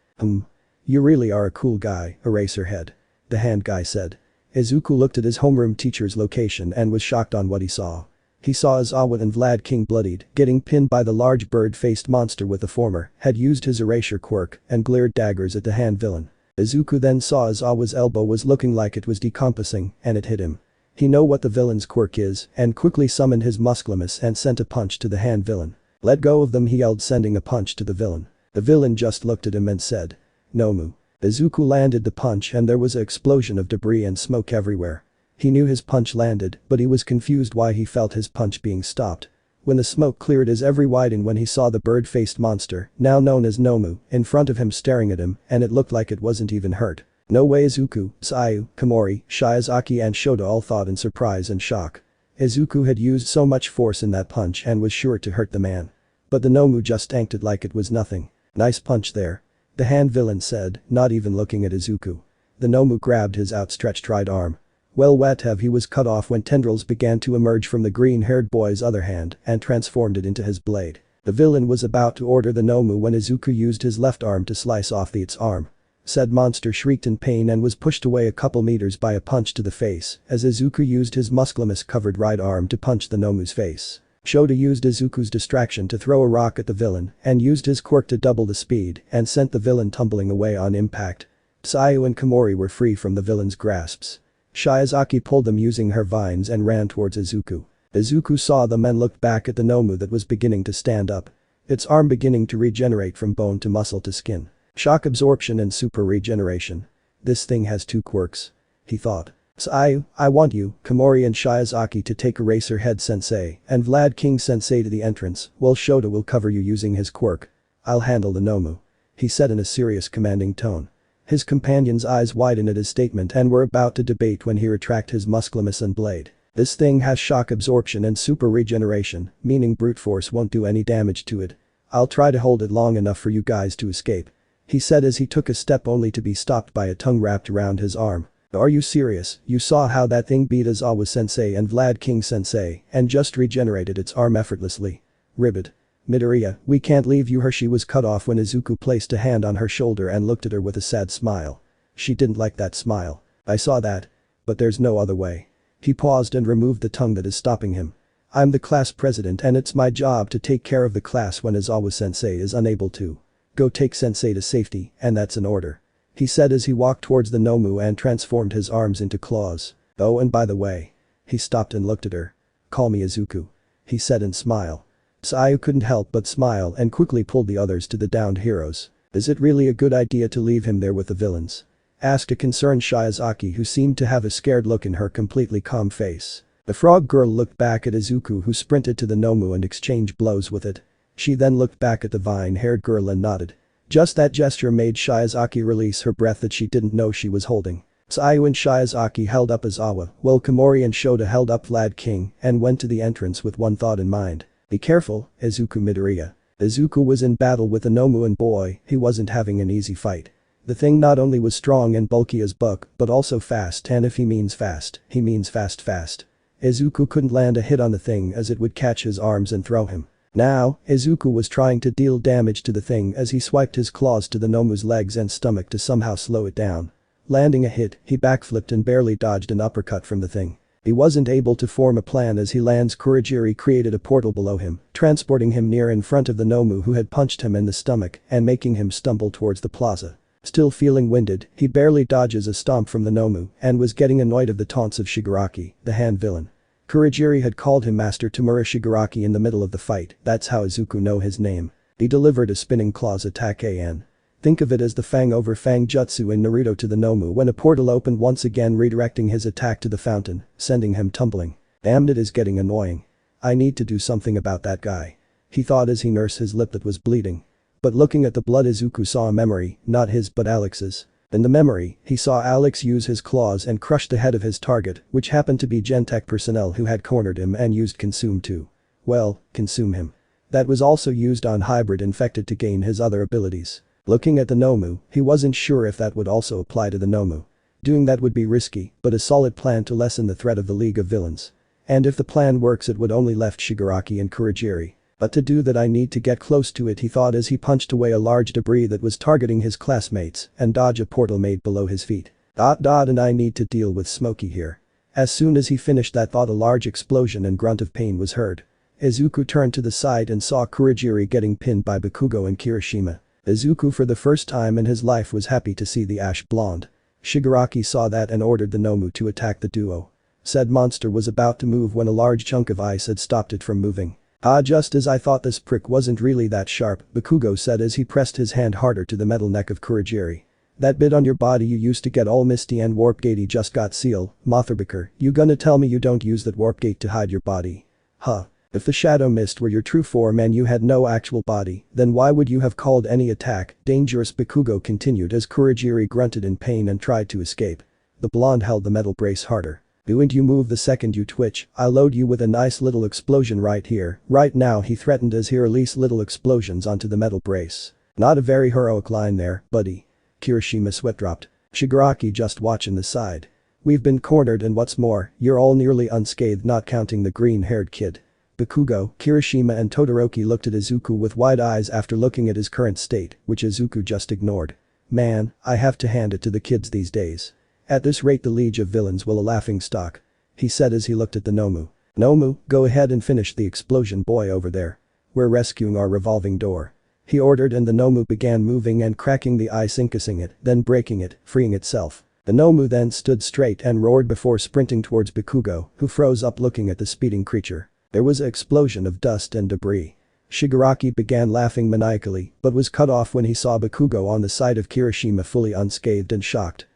You really are a cool guy, Eraserhead. The hand guy said. Izuku looked at his homeroom teacher's location and was shocked on what he saw. He saw Izawa and Vlad King bloodied, getting pinned by the large bird-faced monster with the former, had used his erasure quirk and glared daggers at the hand villain. Izuku then saw Izawa's elbow was looking like it was decomposing and it hit him. He know what the villain's quirk is and quickly summoned his musclemus and sent a punch to the hand villain. Let go of them, he yelled, sending a punch to the villain. The villain just looked at him and said, Nomu. Izuku landed the punch and there was an explosion of debris and smoke everywhere. He knew his punch landed, but he was confused why he felt his punch being stopped. When the smoke cleared, his eye widened when he saw the bird-faced monster, now known as Nomu, in front of him staring at him, and it looked like it wasn't even hurt. No way. Izuku, Sayu, Komori, Shiozaki and Shota all thought in surprise and shock. Izuku had used so much force in that punch and was sure to hurt the man. But the Nomu just acted like it was nothing. Nice punch there. The hand villain said, not even looking at Izuku. The Nomu grabbed his outstretched right arm. Well, he was cut off when tendrils began to emerge from the green-haired boy's other hand and transformed it into his blade. The villain was about to order the Nomu when Izuku used his left arm to slice off its arm. Said monster shrieked in pain and was pushed away a couple meters by a punch to the face as Izuku used his musclemus-covered right arm to punch the Nomu's face. Shota used Izuku's distraction to throw a rock at the villain and used his quirk to double the speed and sent the villain tumbling away on impact. Sayu and Komori were free from the villain's grasps. Shiozaki pulled them using her vines and ran towards Izuku. Izuku saw them and looked back at the Nomu that was beginning to stand up. Its arm beginning to regenerate from bone to muscle to skin. Shock absorption and super regeneration. This thing has two quirks. He thought. Sayu, I want you, Komori and Shiozaki to take Eraserhead Sensei and Vlad King Sensei to the entrance, while Shota will cover you using his quirk. I'll handle the Nomu. He said in a serious commanding tone. His companion's eyes widened at his statement and were about to debate when he retracted his musclemus and blade. This thing has shock absorption and super regeneration, meaning brute force won't do any damage to it. I'll try to hold it long enough for you guys to escape. He said as he took a step only to be stopped by a tongue wrapped around his arm. Are you serious? You saw how that thing beat Izawa Sensei and Vlad King Sensei and just regenerated its arm effortlessly. Ribbit. Midoriya, we can't leave you. She was cut off when Izuku placed a hand on her shoulder and looked at her with a sad smile. She didn't like that smile. I saw that. But there's no other way. He paused and removed the tongue that is stopping him. I'm the class president and it's my job to take care of the class when Izawa Sensei is unable to. Go take Sensei to safety, and that's an order. He said as he walked towards the Nomu and transformed his arms into claws. Oh, and by the way. He stopped and looked at her. Call me Izuku. He said and smiled. Sayu couldn't help but smile and quickly pulled the others to the downed heroes. Is it really a good idea to leave him there with the villains? Asked a concerned Shiozaki who seemed to have a scared look in her completely calm face. The frog girl looked back at Izuku who sprinted to the Nomu and exchanged blows with it. She then looked back at the vine-haired girl and nodded. Just that gesture made Shiozaki release her breath that she didn't know she was holding. Sayu and Shiozaki held up Izawa, while Komori and Shota held up Vlad King and went to the entrance with one thought in mind. Be careful, Izuku Midoriya. Izuku was in battle with the Nomu and boy, he wasn't having an easy fight. The thing not only was strong and bulky as buck, but also fast, and if he means fast, he means fast. Izuku couldn't land a hit on the thing as it would catch his arms and throw him. Now, Izuku was trying to deal damage to the thing as he swiped his claws to the Nomu's legs and stomach to somehow slow it down. Landing a hit, he backflipped and barely dodged an uppercut from the thing. He wasn't able to form a plan as he lands. Kurogiri created a portal below him, transporting him near in front of the Nomu who had punched him in the stomach and making him stumble towards the plaza. Still feeling winded, he barely dodges a stomp from the Nomu and was getting annoyed of the taunts of Shigaraki, the hand villain. Kurogiri had called him Master Tamura Shigaraki in the middle of the fight, that's how Izuku know his name. He delivered a spinning claws attack an. Think of it as the Fang over Fang jutsu in Naruto to the Nomu when a portal opened once again, redirecting his attack to the fountain, sending him tumbling. Damn, it is getting annoying. I need to do something about that guy. He thought as he nursed his lip that was bleeding. But looking at the blood, Izuku saw a memory, not his but Alex's. In the memory, he saw Alex use his claws and crush the head of his target, which happened to be Gentech personnel who had cornered him and used Consume to. Well, consume him. That was also used on Hybrid Infected to gain his other abilities. Looking at the Nomu, he wasn't sure if that would also apply to the Nomu. Doing that would be risky, but a solid plan to lessen the threat of the League of Villains. And if the plan works it would only left Shigaraki and Kurogiri. But to do that I need to get close to it, he thought as he punched away a large debris that was targeting his classmates and dodge a portal made below his feet. And I need to deal with Smokey here. As soon as he finished that thought, a large explosion and grunt of pain was heard. Izuku turned to the side and saw Kurogiri getting pinned by Bakugo and Kirishima. Izuku for the first time in his life was happy to see the ash blonde. Shigaraki saw that and ordered the Nomu to attack the duo. Said monster was about to move when a large chunk of ice had stopped it from moving. Just as I thought, this prick wasn't really that sharp, Bakugo said as he pressed his hand harder to the metal neck of Kurogiri. That bit on your body you used to get all misty and warp gatey just got sealed, Motherbicker, you gonna tell me you don't use that warp gate to hide your body? Huh. If the shadow mist were your true form and you had no actual body, then why would you have called any attack dangerous? Bakugo continued as Kurogiri grunted in pain and tried to escape. The blonde held the metal brace harder. Don't you move the second you twitch, I'll load you with a nice little explosion right here, right now, he threatened as he released little explosions onto the metal brace. Not a very heroic line there, buddy. Kirishima sweat dropped. Shigaraki just watching the side. We've been cornered and what's more, you're all nearly unscathed not counting the green-haired kid. Bakugo, Kirishima and Todoroki looked at Izuku with wide eyes after looking at his current state, which Izuku just ignored. Man, I have to hand it to the kids these days. At this rate the League of Villains will a laughingstock. He said as he looked at the Nomu. Nomu, go ahead and finish the explosion boy over there. We're rescuing our revolving door. He ordered and the Nomu began moving and cracking the ice, incussing it, then breaking it, freeing itself. The Nomu then stood straight and roared before sprinting towards Bakugo, who froze up looking at the speeding creature. There was an explosion of dust and debris. Shigaraki began laughing maniacally, but was cut off when he saw Bakugo on the side of Kirishima fully unscathed and shocked.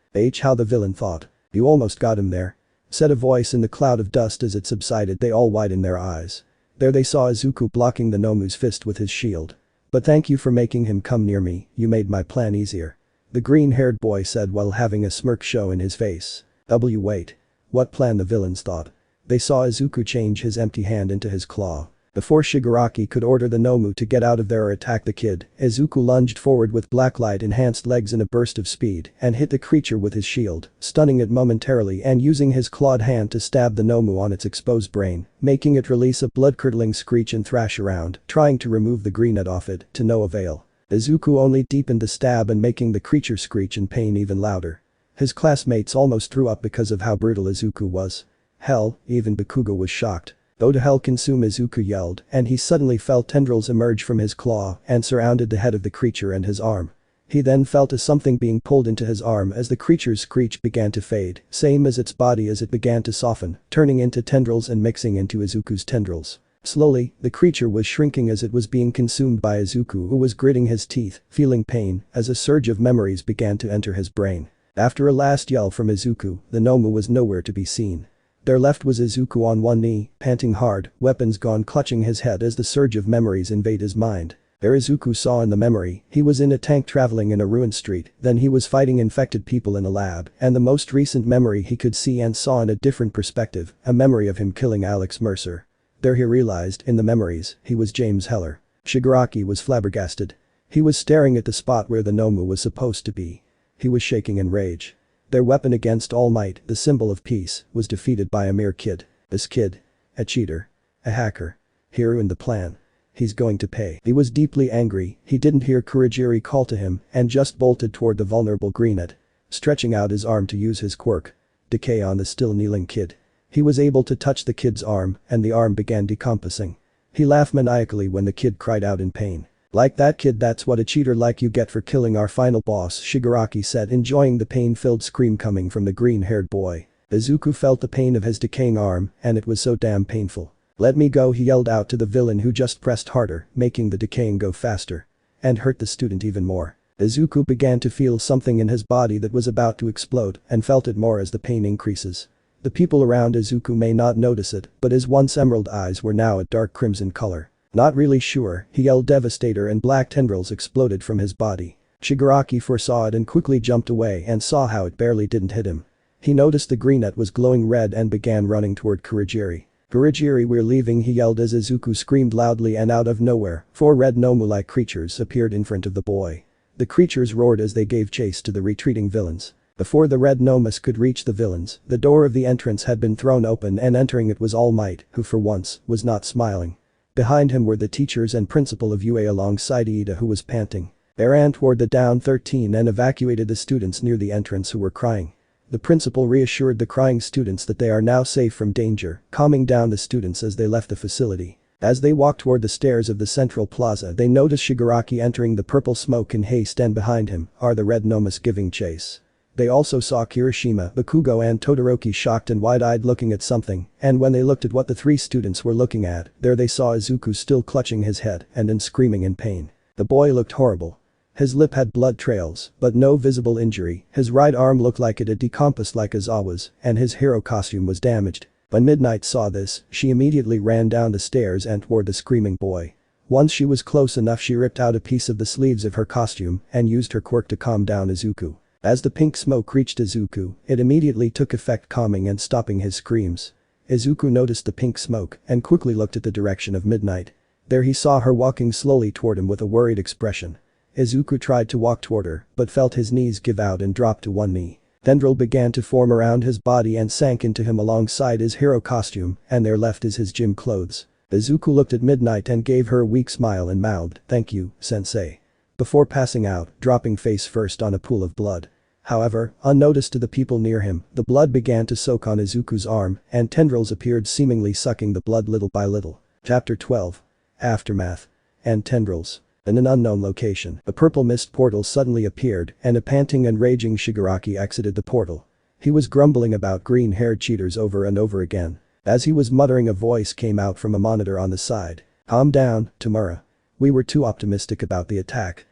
How the villain thought. You almost got him there. Said a voice in the cloud of dust as it subsided. They all widened their eyes. There they saw Izuku blocking the Nomu's fist with his shield. But thank you for making him come near me, you made my plan easier. The green-haired boy said while having a smirk show in his face. Wait. What plan, the villains thought. They saw Izuku change his empty hand into his claw. Before Shigaraki could order the Nomu to get out of there or attack the kid, Izuku lunged forward with blacklight enhanced legs in a burst of speed and hit the creature with his shield, stunning it momentarily and using his clawed hand to stab the Nomu on its exposed brain, making it release a blood-curdling screech and thrash around, trying to remove the greenet off it, to no avail. Izuku only deepened the stab and making the creature screech in pain even louder. His classmates almost threw up because of how brutal Izuku was. Hell, even Bakugo was shocked. Go to hell consume, Izuku yelled, and he suddenly felt tendrils emerge from his claw and surrounded the head of the creature and his arm. He then felt as something being pulled into his arm as the creature's screech began to fade, same as its body as it began to soften, turning into tendrils and mixing into Izuku's tendrils. Slowly, the creature was shrinking as it was being consumed by Izuku, who was gritting his teeth, feeling pain, as a surge of memories began to enter his brain. After a last yell from Izuku, the Nomu was nowhere to be seen. There left was Izuku on one knee, panting hard, weapons gone, clutching his head as the surge of memories invade his mind. There Izuku saw in the memory, he was in a tank traveling in a ruined street, then he was fighting infected people in a lab, and the most recent memory he could see and saw in a different perspective, a memory of him killing Alex Mercer. There he realized, in the memories, he was James Heller. Shigaraki was flabbergasted. He was staring at the spot where the Nomu was supposed to be. He was shaking in rage. Their weapon against All Might, the symbol of peace, was defeated by a mere kid. This kid. A cheater. A hacker. He ruined the plan. He's going to pay. He was deeply angry, he didn't hear Kurogiri call to him and just bolted toward the vulnerable greenet, stretching out his arm to use his quirk. Decay on the still kneeling kid. He was able to touch the kid's arm and the arm began decomposing. He laughed maniacally when the kid cried out in pain. Like that kid, that's what a cheater like you get for killing our final boss, Shigaraki said, enjoying the pain-filled scream coming from the green-haired boy. Izuku felt the pain of his decaying arm and it was so damn painful. Let me go, he yelled out to the villain who just pressed harder, making the decaying go faster. And hurt the student even more. Izuku began to feel something in his body that was about to explode and felt it more as the pain increases. The people around Izuku may not notice it, but his once emerald eyes were now a dark crimson color. Not really sure, he yelled Devastator and black tendrils exploded from his body. Shigaraki foresaw it and quickly jumped away and saw how it barely didn't hit him. He noticed the greenet was glowing red and began running toward Kurogiri. Kurogiri, we're leaving, he yelled as Izuku screamed loudly and out of nowhere, 4 red Nomu-like creatures appeared in front of the boy. The creatures roared as they gave chase to the retreating villains. Before the red Nomus could reach the villains, the door of the entrance had been thrown open and entering it was All Might, who for once, was not smiling. Behind him were the teachers and principal of UA alongside Ida who was panting. They ran toward the down 13 and evacuated the students near the entrance who were crying. The principal reassured the crying students that they are now safe from danger, calming down the students as they left the facility. As they walked toward the stairs of the central plaza they noticed Shigaraki entering the purple smoke in haste and behind him are the red Nomus giving chase. They also saw Kirishima, Bakugo and Todoroki shocked and wide-eyed looking at something, and when they looked at what the three students were looking at, there they saw Izuku still clutching his head and screaming in pain. The boy looked horrible. His lip had blood trails, but no visible injury, his right arm looked like it had decomposed like Aizawa's, and his hero costume was damaged. When Midnight saw this, she immediately ran down the stairs and toward the screaming boy. Once she was close enough she ripped out a piece of the sleeves of her costume and used her quirk to calm down Izuku. As the pink smoke reached Izuku, it immediately took effect calming and stopping his screams. Izuku noticed the pink smoke and quickly looked at the direction of Midnight. There he saw her walking slowly toward him with a worried expression. Izuku tried to walk toward her, but felt his knees give out and dropped to one knee. Tendril began to form around his body and sank into him alongside his hero costume, and there left is his gym clothes. Izuku looked at Midnight and gave her a weak smile and mouthed, "Thank you, sensei." Before passing out, dropping face first on a pool of blood. However, unnoticed to the people near him, the blood began to soak on Izuku's arm, and tendrils appeared seemingly sucking the blood little by little. Chapter 12. Aftermath. And tendrils. In an unknown location, a purple mist portal suddenly appeared, and a panting and raging Shigaraki exited the portal. He was grumbling about green-haired cheaters over and over again. As he was muttering a voice came out from a monitor on the side. "Calm down, Tamura. We were too optimistic about the attack.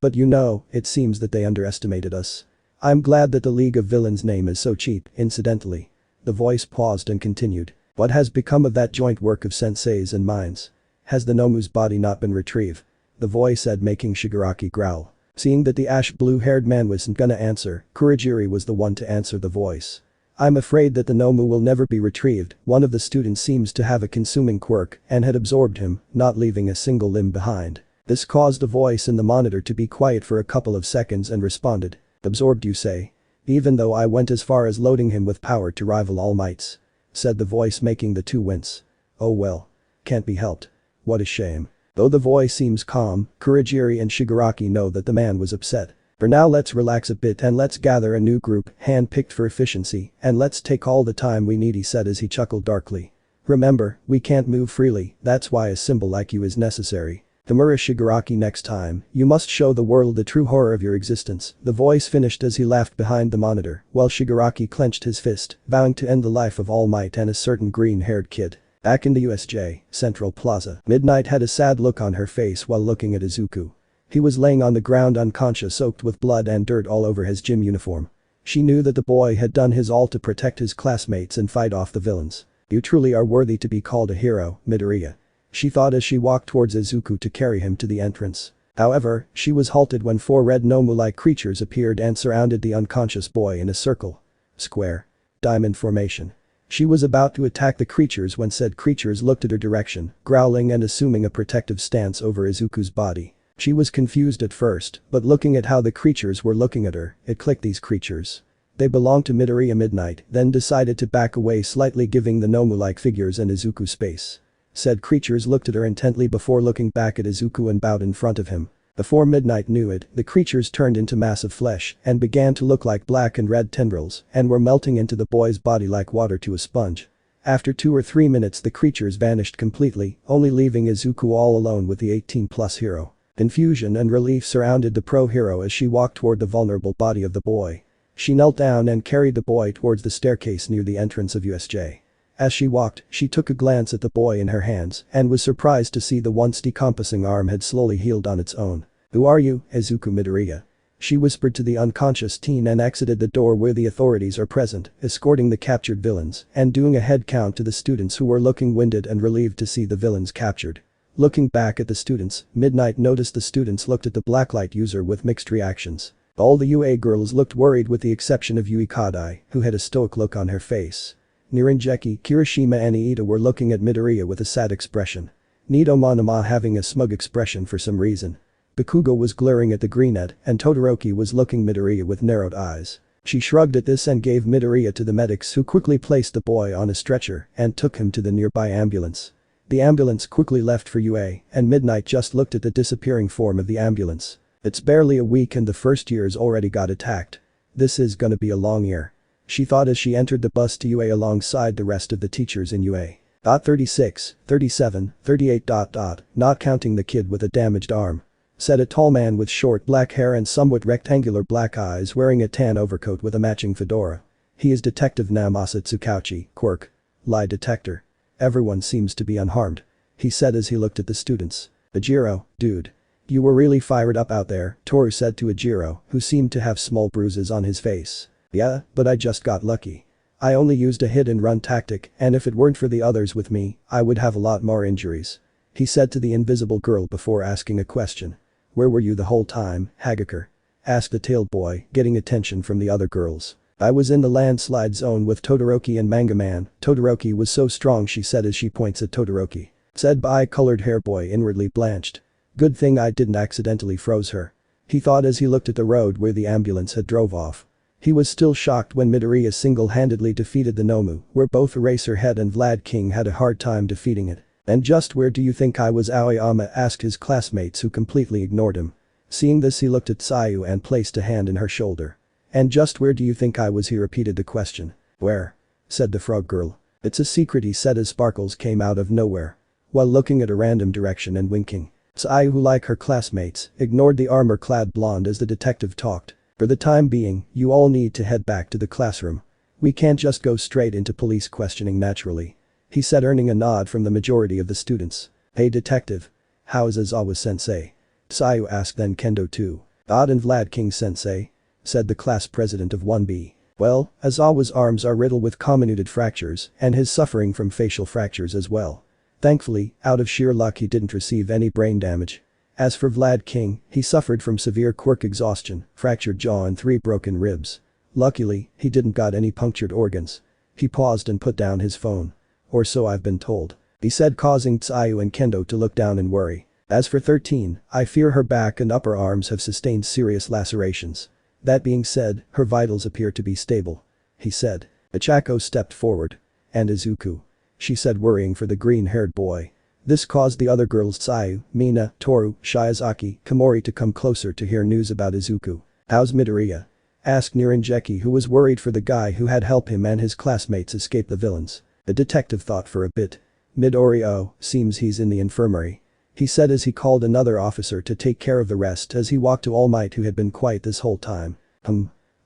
But you know, it seems that they underestimated us. I'm glad that the League of Villains name is so cheap, incidentally." The voice paused and continued. "What has become of that joint work of sensei's and mine's? Has the Nomu's body not been retrieved?" The voice said, making Shigaraki growl. Seeing that the ash-blue-haired man wasn't gonna answer, Kurogiri was the one to answer the voice. "I'm afraid that the Nomu will never be retrieved. One of the students seems to have a consuming quirk and had absorbed him, not leaving a single limb behind." This caused a voice in the monitor to be quiet for a couple of seconds and responded. "Absorbed you say? Even though I went as far as loading him with power to rival All Might's," said the voice, making the two wince. "Oh well. Can't be helped. What a shame." Though the voice seems calm, Kurogiri and Shigaraki know that the man was upset. "For now let's relax a bit and let's gather a new group, hand-picked for efficiency, and let's take all the time we need," he said as he chuckled darkly. "Remember, we can't move freely, that's why a symbol like you is necessary. Tamura Shigaraki, next time, you must show the world the true horror of your existence," the voice finished as he laughed behind the monitor, while Shigaraki clenched his fist, vowing to end the life of All Might and a certain green-haired kid. Back in the USJ Central Plaza, Midnight had a sad look on her face while looking at Izuku. He was laying on the ground unconscious, soaked with blood and dirt all over his gym uniform. She knew that the boy had done his all to protect his classmates and fight off the villains. "You truly are worthy to be called a hero, Midoriya," she thought as she walked towards Izuku to carry him to the entrance. However, she was halted when four red Nomu-like creatures appeared and surrounded the unconscious boy in a circle. Square. Diamond formation. She was about to attack the creatures when said creatures looked at her direction, growling and assuming a protective stance over Izuku's body. She was confused at first, but looking at how the creatures were looking at her, it clicked. These creatures. They belonged to Midoriya. Midnight then decided to back away slightly, giving the Nomu-like figures and Izuku space. Said creatures looked at her intently before looking back at Izuku and bowed in front of him. Before Midnight knew it, the creatures turned into massive flesh and began to look like black and red tendrils and were melting into the boy's body like water to a sponge. After 2 or 3 minutes the creatures vanished completely, only leaving Izuku all alone with the 18+ hero. Confusion and relief surrounded the pro hero as she walked toward the vulnerable body of the boy. She knelt down and carried the boy towards the staircase near the entrance of USJ. As she walked, she took a glance at the boy in her hands and was surprised to see the once decomposing arm had slowly healed on its own. "Who are you, Izuku Midoriya?" she whispered to the unconscious teen and exited the door where the authorities are present, escorting the captured villains and doing a head count to the students who were looking winded and relieved to see the villains captured. Looking back at the students, Midnight noticed the students looked at the Blacklight user with mixed reactions. All the UA girls looked worried with the exception of Yui Kadai, who had a stoic look on her face. Niranjeki, Kirishima and Iida were looking at Midoriya with a sad expression. Nido Monoma having a smug expression for some reason. Bakugo was glaring at the greenette and Todoroki was looking Midoriya with narrowed eyes. She shrugged at this and gave Midoriya to the medics who quickly placed the boy on a stretcher and took him to the nearby ambulance. The ambulance quickly left for UA and Midnight just looked at the disappearing form of the ambulance. It's barely a week and the first year's already got attacked. This is gonna be a long year. She thought as she entered the bus to UA alongside the rest of the teachers in UA. 36, 37, 38. Not counting the kid with a damaged arm. Said a tall man with short black hair and somewhat rectangular black eyes wearing a tan overcoat with a matching fedora. He is Detective Namasa Tsukauchi, quirk. Lie detector. Everyone seems to be unharmed. He said as he looked at the students. Ajiro, dude. You were really fired up out there, Toru said to Ajiro, who seemed to have small bruises on his face. Yeah, but I just got lucky. I only used a hit and run tactic and if it weren't for the others with me, I would have a lot more injuries. He said to the invisible girl before asking a question. Where were you the whole time, Hagakure? Asked the tailed boy, getting attention from the other girls. I was in the landslide zone with Todoroki and Manga Man. Todoroki was so strong, she said as she points at Todoroki. Said bi-colored hair boy inwardly blanched. Good thing I didn't accidentally froze her. He thought as he looked at the road where the ambulance had drove off. He was still shocked when Midoriya single-handedly defeated the Nomu, where both Eraserhead and Vlad King had a hard time defeating it. And just where do you think I was, Aoyama asked his classmates who completely ignored him. Seeing this he looked at Sayu and placed a hand in her shoulder. And just where do you think I was, he repeated the question. Where? Said the frog girl. It's a secret, he said as sparkles came out of nowhere. While looking at a random direction and winking. Sayu, who like her classmates, ignored the armor-clad blonde as the detective talked. For the time being, you all need to head back to the classroom. We can't just go straight into police questioning naturally. He said, earning a nod from the majority of the students. Hey detective. How's Aizawa-sensei? Sayu asked, then Kendo too. Odd and Vlad King sensei? Said the class president of 1B. Well, Aizawa's arms are riddled with comminuted fractures and he's suffering from facial fractures as well. Thankfully, out of sheer luck he didn't receive any brain damage. As for Vlad King, he suffered from severe quirk exhaustion, fractured jaw and 3 broken ribs. Luckily, he didn't got any punctured organs. He paused and put down his phone. Or so I've been told. He said, causing Sayu and Kendo to look down in worry. As for 13, I fear her back and upper arms have sustained serious lacerations. That being said, her vitals appear to be stable. He said. Ichako stepped forward. And Izuku. She said, worrying for the green-haired boy. This caused the other girls Sayu, Mina, Toru, Shiozaki, Komori to come closer to hear news about Izuku. How's Midoriya? Asked Niranjeki, who was worried for the guy who had helped him and his classmates escape the villains. The detective thought for a bit. Midoriya, seems he's in the infirmary. He said as he called another officer to take care of the rest as he walked to All Might, who had been quiet this whole time.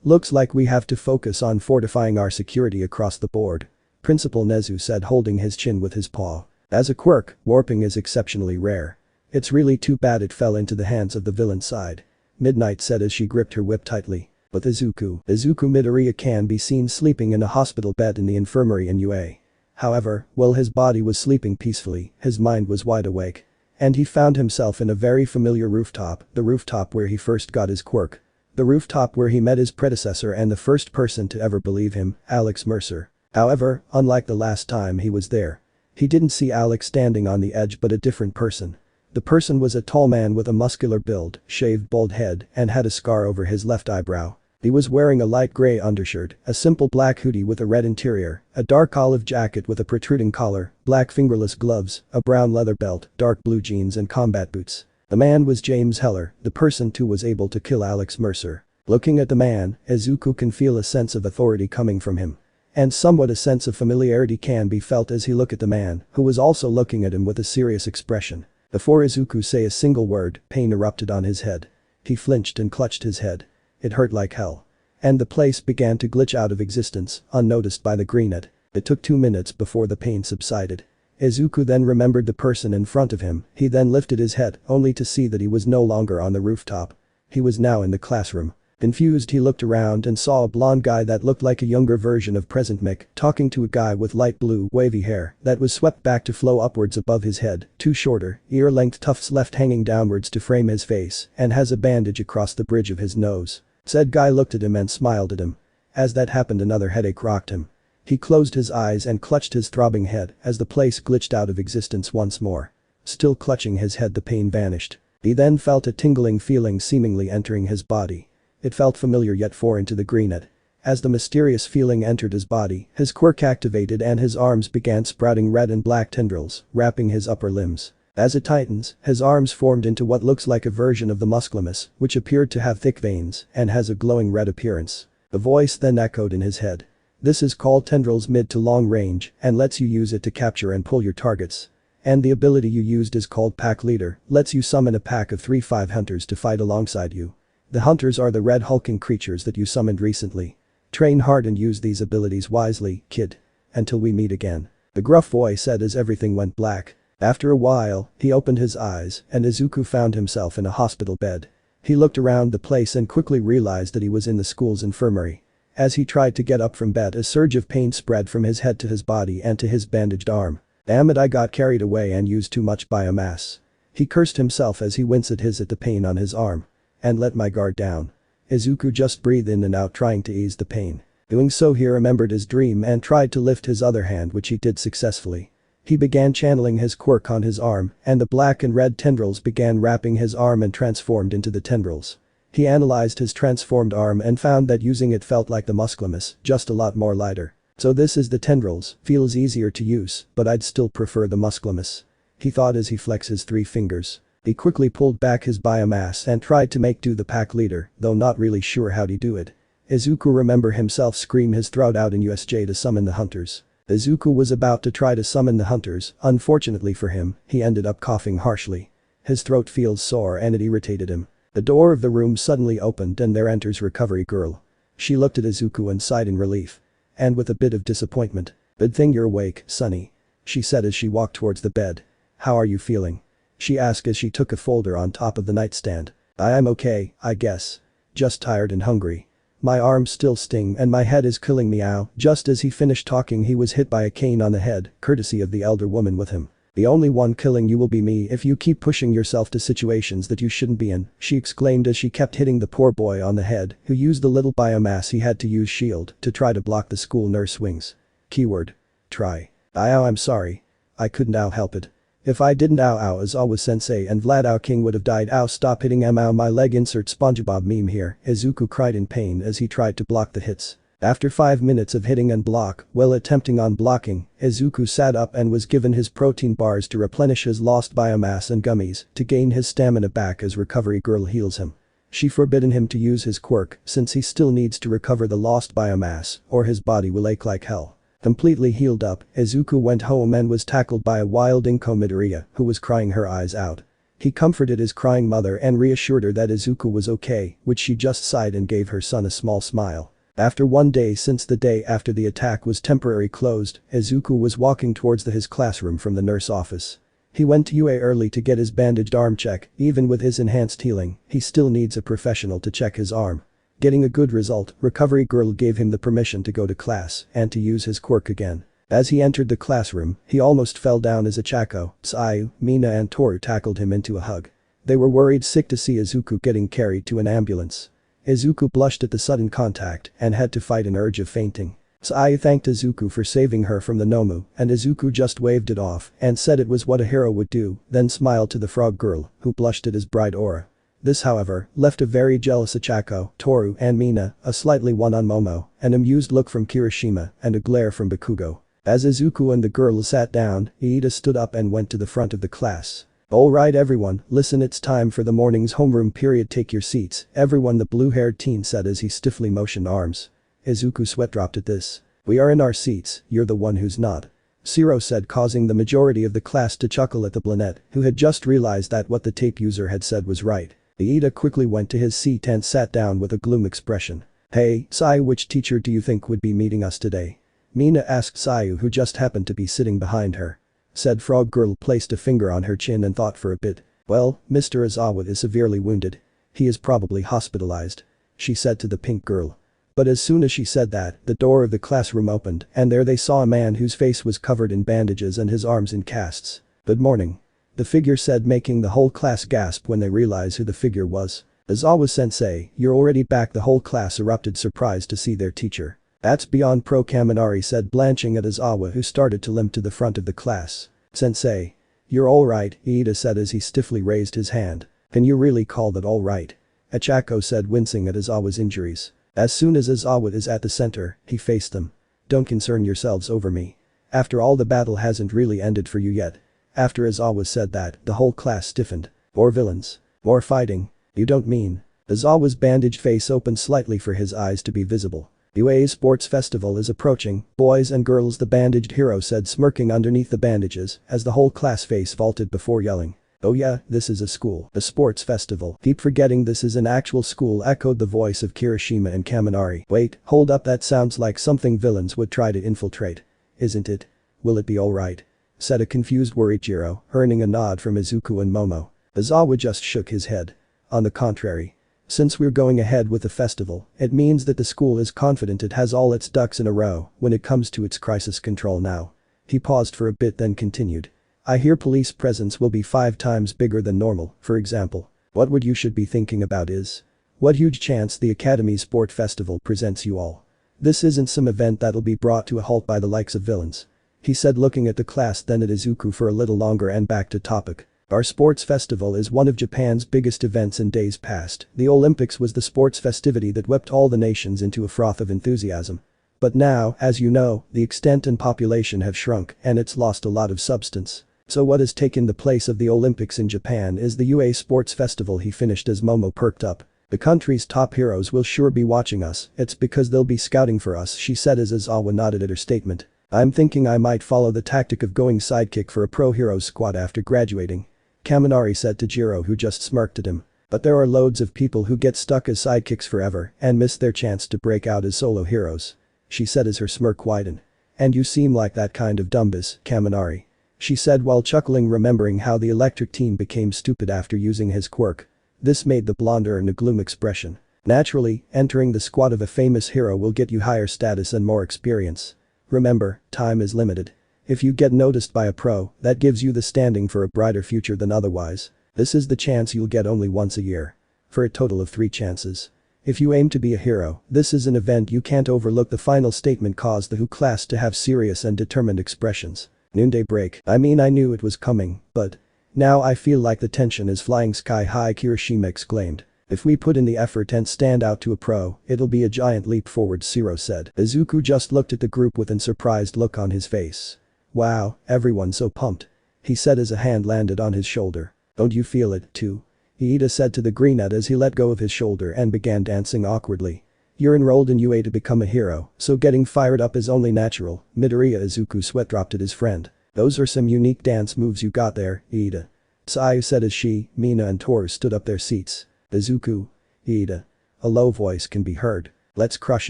Looks like we have to focus on fortifying our security across the board. Principal Nezu said, holding his chin with his paw. As a quirk, warping is exceptionally rare. It's really too bad it fell into the hands of the villain side. Midnight said as she gripped her whip tightly. But Izuku Midoriya can be seen sleeping in a hospital bed in the infirmary in UA. However, while his body was sleeping peacefully, his mind was wide awake. And he found himself in a very familiar rooftop, the rooftop where he first got his quirk. The rooftop where he met his predecessor and the first person to ever believe him, Alex Mercer. However, unlike the last time he was there, he didn't see Alex standing on the edge but a different person. The person was a tall man with a muscular build, shaved bald head, and had a scar over his left eyebrow. He was wearing a light gray undershirt, a simple black hoodie with a red interior, a dark olive jacket with a protruding collar, black fingerless gloves, a brown leather belt, dark blue jeans and combat boots. The man was James Heller, the person who was able to kill Alex Mercer. Looking at the man, Izuku can feel a sense of authority coming from him. And somewhat a sense of familiarity can be felt as he looked at the man, who was also looking at him with a serious expression. Before Izuku say a single word, pain erupted on his head. He flinched and clutched his head. It hurt like hell. And the place began to glitch out of existence, unnoticed by the greenette. It took 2 minutes before the pain subsided. Izuku then remembered the person in front of him. He then lifted his head, only to see that he was no longer on the rooftop. He was now in the classroom. Confused, he looked around and saw a blonde guy that looked like a younger version of Present Mick talking to a guy with light blue, wavy hair that was swept back to flow upwards above his head, 2 shorter, ear-length tufts left hanging downwards to frame his face, and has a bandage across the bridge of his nose. Said guy looked at him and smiled at him. As that happened, another headache rocked him. He closed his eyes and clutched his throbbing head as the place glitched out of existence once more. Still clutching his head, the pain vanished. He then felt a tingling feeling seemingly entering his body. It felt familiar yet foreign to the greenet. As the mysterious feeling entered his body, his quirk activated and his arms began sprouting red and black tendrils, wrapping his upper limbs. As it tightens, his arms formed into what looks like a version of the musclemus, which appeared to have thick veins and has a glowing red appearance. A voice then echoed in his head. This is called Tendril's mid to long range and lets you use it to capture and pull your targets. And the ability you used is called Pack Leader, lets you summon a pack of 3-5 hunters to fight alongside you. The hunters are the red hulking creatures that you summoned recently. Train hard and use these abilities wisely, kid. Until we meet again. The gruff voice said as everything went black. After a while, he opened his eyes and Izuku found himself in a hospital bed. He looked around the place and quickly realized that he was in the school's infirmary. As he tried to get up from bed, a surge of pain spread from his head to his body and to his bandaged arm. Damn it, I got carried away and used too much biomass. He cursed himself as he winced at the pain on his arm. And let my guard down. Izuku just breathed in and out trying to ease the pain. Doing so, he remembered his dream and tried to lift his other hand, which he did successfully. He began channeling his quirk on his arm and the black and red tendrils began wrapping his arm and transformed into the tendrils. He analyzed his transformed arm and found that using it felt like the musclemus, just a lot more lighter. So this is the tendrils, feels easier to use, but I'd still prefer the musclemus. He thought as he flexed his 3 fingers. He quickly pulled back his biomass and tried to make do the pack leader, though not really sure how'd he do it. Izuku remembered himself scream his throat out in USJ to summon the hunters. Izuku was about to try to summon the hunters, unfortunately for him, he ended up coughing harshly. His throat feels sore and it irritated him. The door of the room suddenly opened and there enters Recovery Girl. She looked at Izuku and sighed in relief. And with a bit of disappointment. Good thing you're awake, Sonny. She said as she walked towards the bed. How are you feeling? She asked as she took a folder on top of the nightstand. I'm okay, I guess. Just tired and hungry. My arms still sting and my head is killing me. Ow. Just as he finished talking, he was hit by a cane on the head, courtesy of the elder woman with him. The only one killing you will be me if you keep pushing yourself to situations that you shouldn't be in, she exclaimed as she kept hitting the poor boy on the head, who used the little biomass he had to use shield to try to block the school nurse wings. Keyword. Try. I'm sorry. I couldn't help it. If I didn't Aizawa sensei and Vlad King would have died. Stop hitting my leg. Insert SpongeBob meme here. Izuku cried in pain as he tried to block the hits. After 5 minutes of hitting and block, while attempting on blocking, Izuku sat up and was given his protein bars to replenish his lost biomass and gummies to gain his stamina back as Recovery Girl heals him. She forbidden him to use his quirk since he still needs to recover the lost biomass or his body will ache like hell. Completely healed up, Izuku went home and was tackled by a wild Izuku Midoriya who was crying her eyes out. He comforted his crying mother and reassured her that Izuku was okay, which she just sighed and gave her son a small smile. After 1 day since the day after the attack was temporarily closed, Izuku was walking towards his classroom from the nurse office. He went to UA early to get his bandaged arm check. Even with his enhanced healing, he still needs a professional to check his arm. Getting a good result, Recovery Girl gave him the permission to go to class and to use his quirk again. As he entered the classroom, he almost fell down as Ichako, Tsuyu, Mina and Toru tackled him into a hug. They were worried sick to see Izuku getting carried to an ambulance. Izuku blushed at the sudden contact and had to fight an urge of fainting. Tsuyu thanked Izuku for saving her from the Nomu and Izuku just waved it off and said it was what a hero would do, then smiled to the frog girl, who blushed at his bright aura. This however, left a very jealous Ichako, Toru and Mina, a slightly one on Momo, an amused look from Kirishima and a glare from Bakugo. As Izuku and the girl sat down, Iida stood up and went to the front of the class. Alright everyone, listen, it's time for the morning's homeroom period, take your seats, everyone, the blue-haired teen said as he stiffly motioned arms. Izuku sweat dropped at this. We are in our seats, you're the one who's not. Zero said, causing the majority of the class to chuckle at the Blanet, who had just realized that what the tape user had said was right. Iida quickly went to his seat and sat down with a gloom expression. Hey, Tsuyu, which teacher do you think would be meeting us today? Mina asked Tsuyu, who just happened to be sitting behind her. Said frog girl placed a finger on her chin and thought for a bit. Well, Mr. Aizawa is severely wounded. He is probably hospitalized. She said to the pink girl. But as soon as she said that, the door of the classroom opened and there they saw a man whose face was covered in bandages and his arms in casts. Good morning. The figure said, making the whole class gasp when they realized who the figure was. Aizawa sensei, you're already back. The whole class erupted, surprised to see their teacher. That's beyond pro, Kaminari said, blanching at Aizawa, who started to limp to the front of the class. Sensei. You're alright, Iida said as he stiffly raised his hand. Can you really call that all right? Achako said, wincing at Izawa's injuries. As soon as Izawa is at the center, he faced them. Don't concern yourselves over me. After all, the battle hasn't really ended for you yet. After Izawa said that, the whole class stiffened. More villains. More fighting. You don't mean. Izawa's bandaged face opened slightly for his eyes to be visible. UA Sports Festival is approaching, boys and girls, the bandaged hero said, smirking underneath the bandages as the whole class face vaulted before yelling. Oh yeah, this is a school. A sports festival. Keep forgetting this is an actual school, echoed the voice of Kirishima and Kaminari. Wait, hold up, that sounds like something villains would try to infiltrate. Isn't it? Will it be alright? Said a confused Worrichiro, earning a nod from Izuku and Momo. Izawa just shook his head. On the contrary. Since we're going ahead with the festival, it means that the school is confident it has all its ducks in a row when it comes to its crisis control now. He paused for a bit, then continued. I hear police presence will be 5 times bigger than normal, for example. What would you should be thinking about is what huge chance the Academy Sport Festival presents you all. This isn't some event that'll be brought to a halt by the likes of villains. He said, looking at the class, then at Izuku for a little longer and back to topic. Our sports festival is one of Japan's biggest events in days past. The Olympics was the sports festivity that swept all the nations into a froth of enthusiasm. But now, as you know, the extent and population have shrunk and it's lost a lot of substance. So what has taken the place of the Olympics in Japan is the UA Sports Festival, he finished as Momo perked up. The country's top heroes will sure be watching us, it's because they'll be scouting for us, she said as Izawa nodded at her statement. I'm thinking I might follow the tactic of going sidekick for a pro heroes squad after graduating. Kaminari said to Jiro, who just smirked at him. But there are loads of people who get stuck as sidekicks forever and miss their chance to break out as solo heroes. She said as her smirk widened. And you seem like that kind of dumbass, Kaminari. She said while chuckling, remembering how the electric team became stupid after using his quirk. This made the blonde earn a gloom expression. Naturally, entering the squad of a famous hero will get you higher status and more experience. Remember, time is limited. If you get noticed by a pro, that gives you the standing for a brighter future than otherwise. This is the chance you'll get only once a year. For a total of 3 chances. If you aim to be a hero, this is an event you can't overlook. The final statement caused the WHO class to have serious and determined expressions. Noonday break. I mean, I knew it was coming, but now I feel like the tension is flying sky high, Kirishima exclaimed. If we put in the effort and stand out to a pro, it'll be a giant leap forward, Zero said. Izuku just looked at the group with a surprised look on his face. Wow, everyone's so pumped. He said as a hand landed on his shoulder. Don't you feel it, too? Iida said to the greenette as he let go of his shoulder and began dancing awkwardly. You're enrolled in UA to become a hero, so getting fired up is only natural. Midoriya, Izuku sweat dropped at his friend. Those are some unique dance moves you got there, Iida. Sayu said as she, Mina and Toru stood up their seats. Izuku. Iida. A low voice can be heard. Let's crush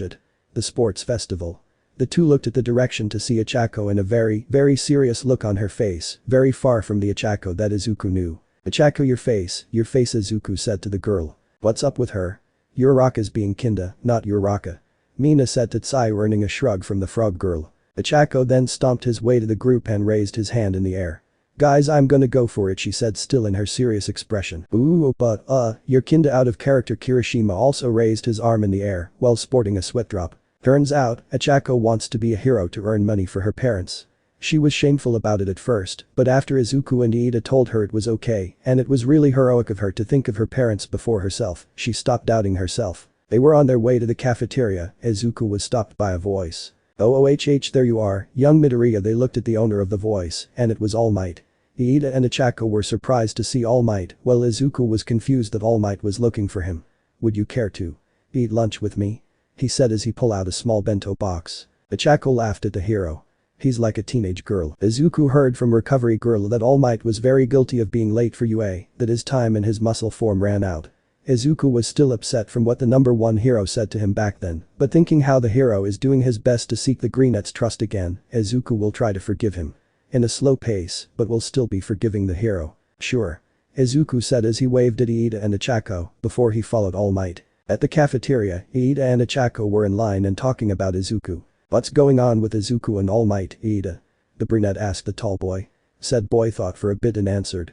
it. The sports festival. The two looked at the direction to see Achako and a very, very serious look on her face, very far from the Achako that Izuku knew. Achako, your face, Izuku said to the girl. What's up with her? Uraraka's being kinda, not Uraraka. Mina said to Tsayu, earning a shrug from the frog girl. Achako then stomped his way to the group and raised his hand in the air. Guys, I'm gonna go for it, she said, still in her serious expression. Ooh, but you're kinda out of character. Kirishima also raised his arm in the air while sporting a sweat drop. Turns out, Achako wants to be a hero to earn money for her parents. She was shameful about it at first, but after Izuku and Iida told her it was okay and it was really heroic of her to think of her parents before herself, she stopped doubting herself. They were on their way to the cafeteria. Izuku was stopped by a voice. "OOHH, there you are, young Midoriya." They looked at the owner of the voice, and it was All Might. Iida and Achako were surprised to see All Might, while Izuku was confused that All Might was looking for him. "Would you care to eat lunch with me?" he said as he pulled out a small bento box. Achako laughed at the hero. He's like a teenage girl. Izuku heard from Recovery Girl that All Might was very guilty of being late for UA, that his time in his muscle form ran out. Izuku was still upset from what the number 1 hero said to him back then, but thinking how the hero is doing his best to seek the greenette's trust again, Izuku will try to forgive him. In a slow pace, but will still be forgiving the hero. Sure. Izuku said as he waved at Iida and Achako before he followed All Might. At the cafeteria, Iida and Achako were in line and talking about Izuku. What's going on with Izuku and All Might, Iida? The brunette asked the tall boy. Said boy thought for a bit and answered.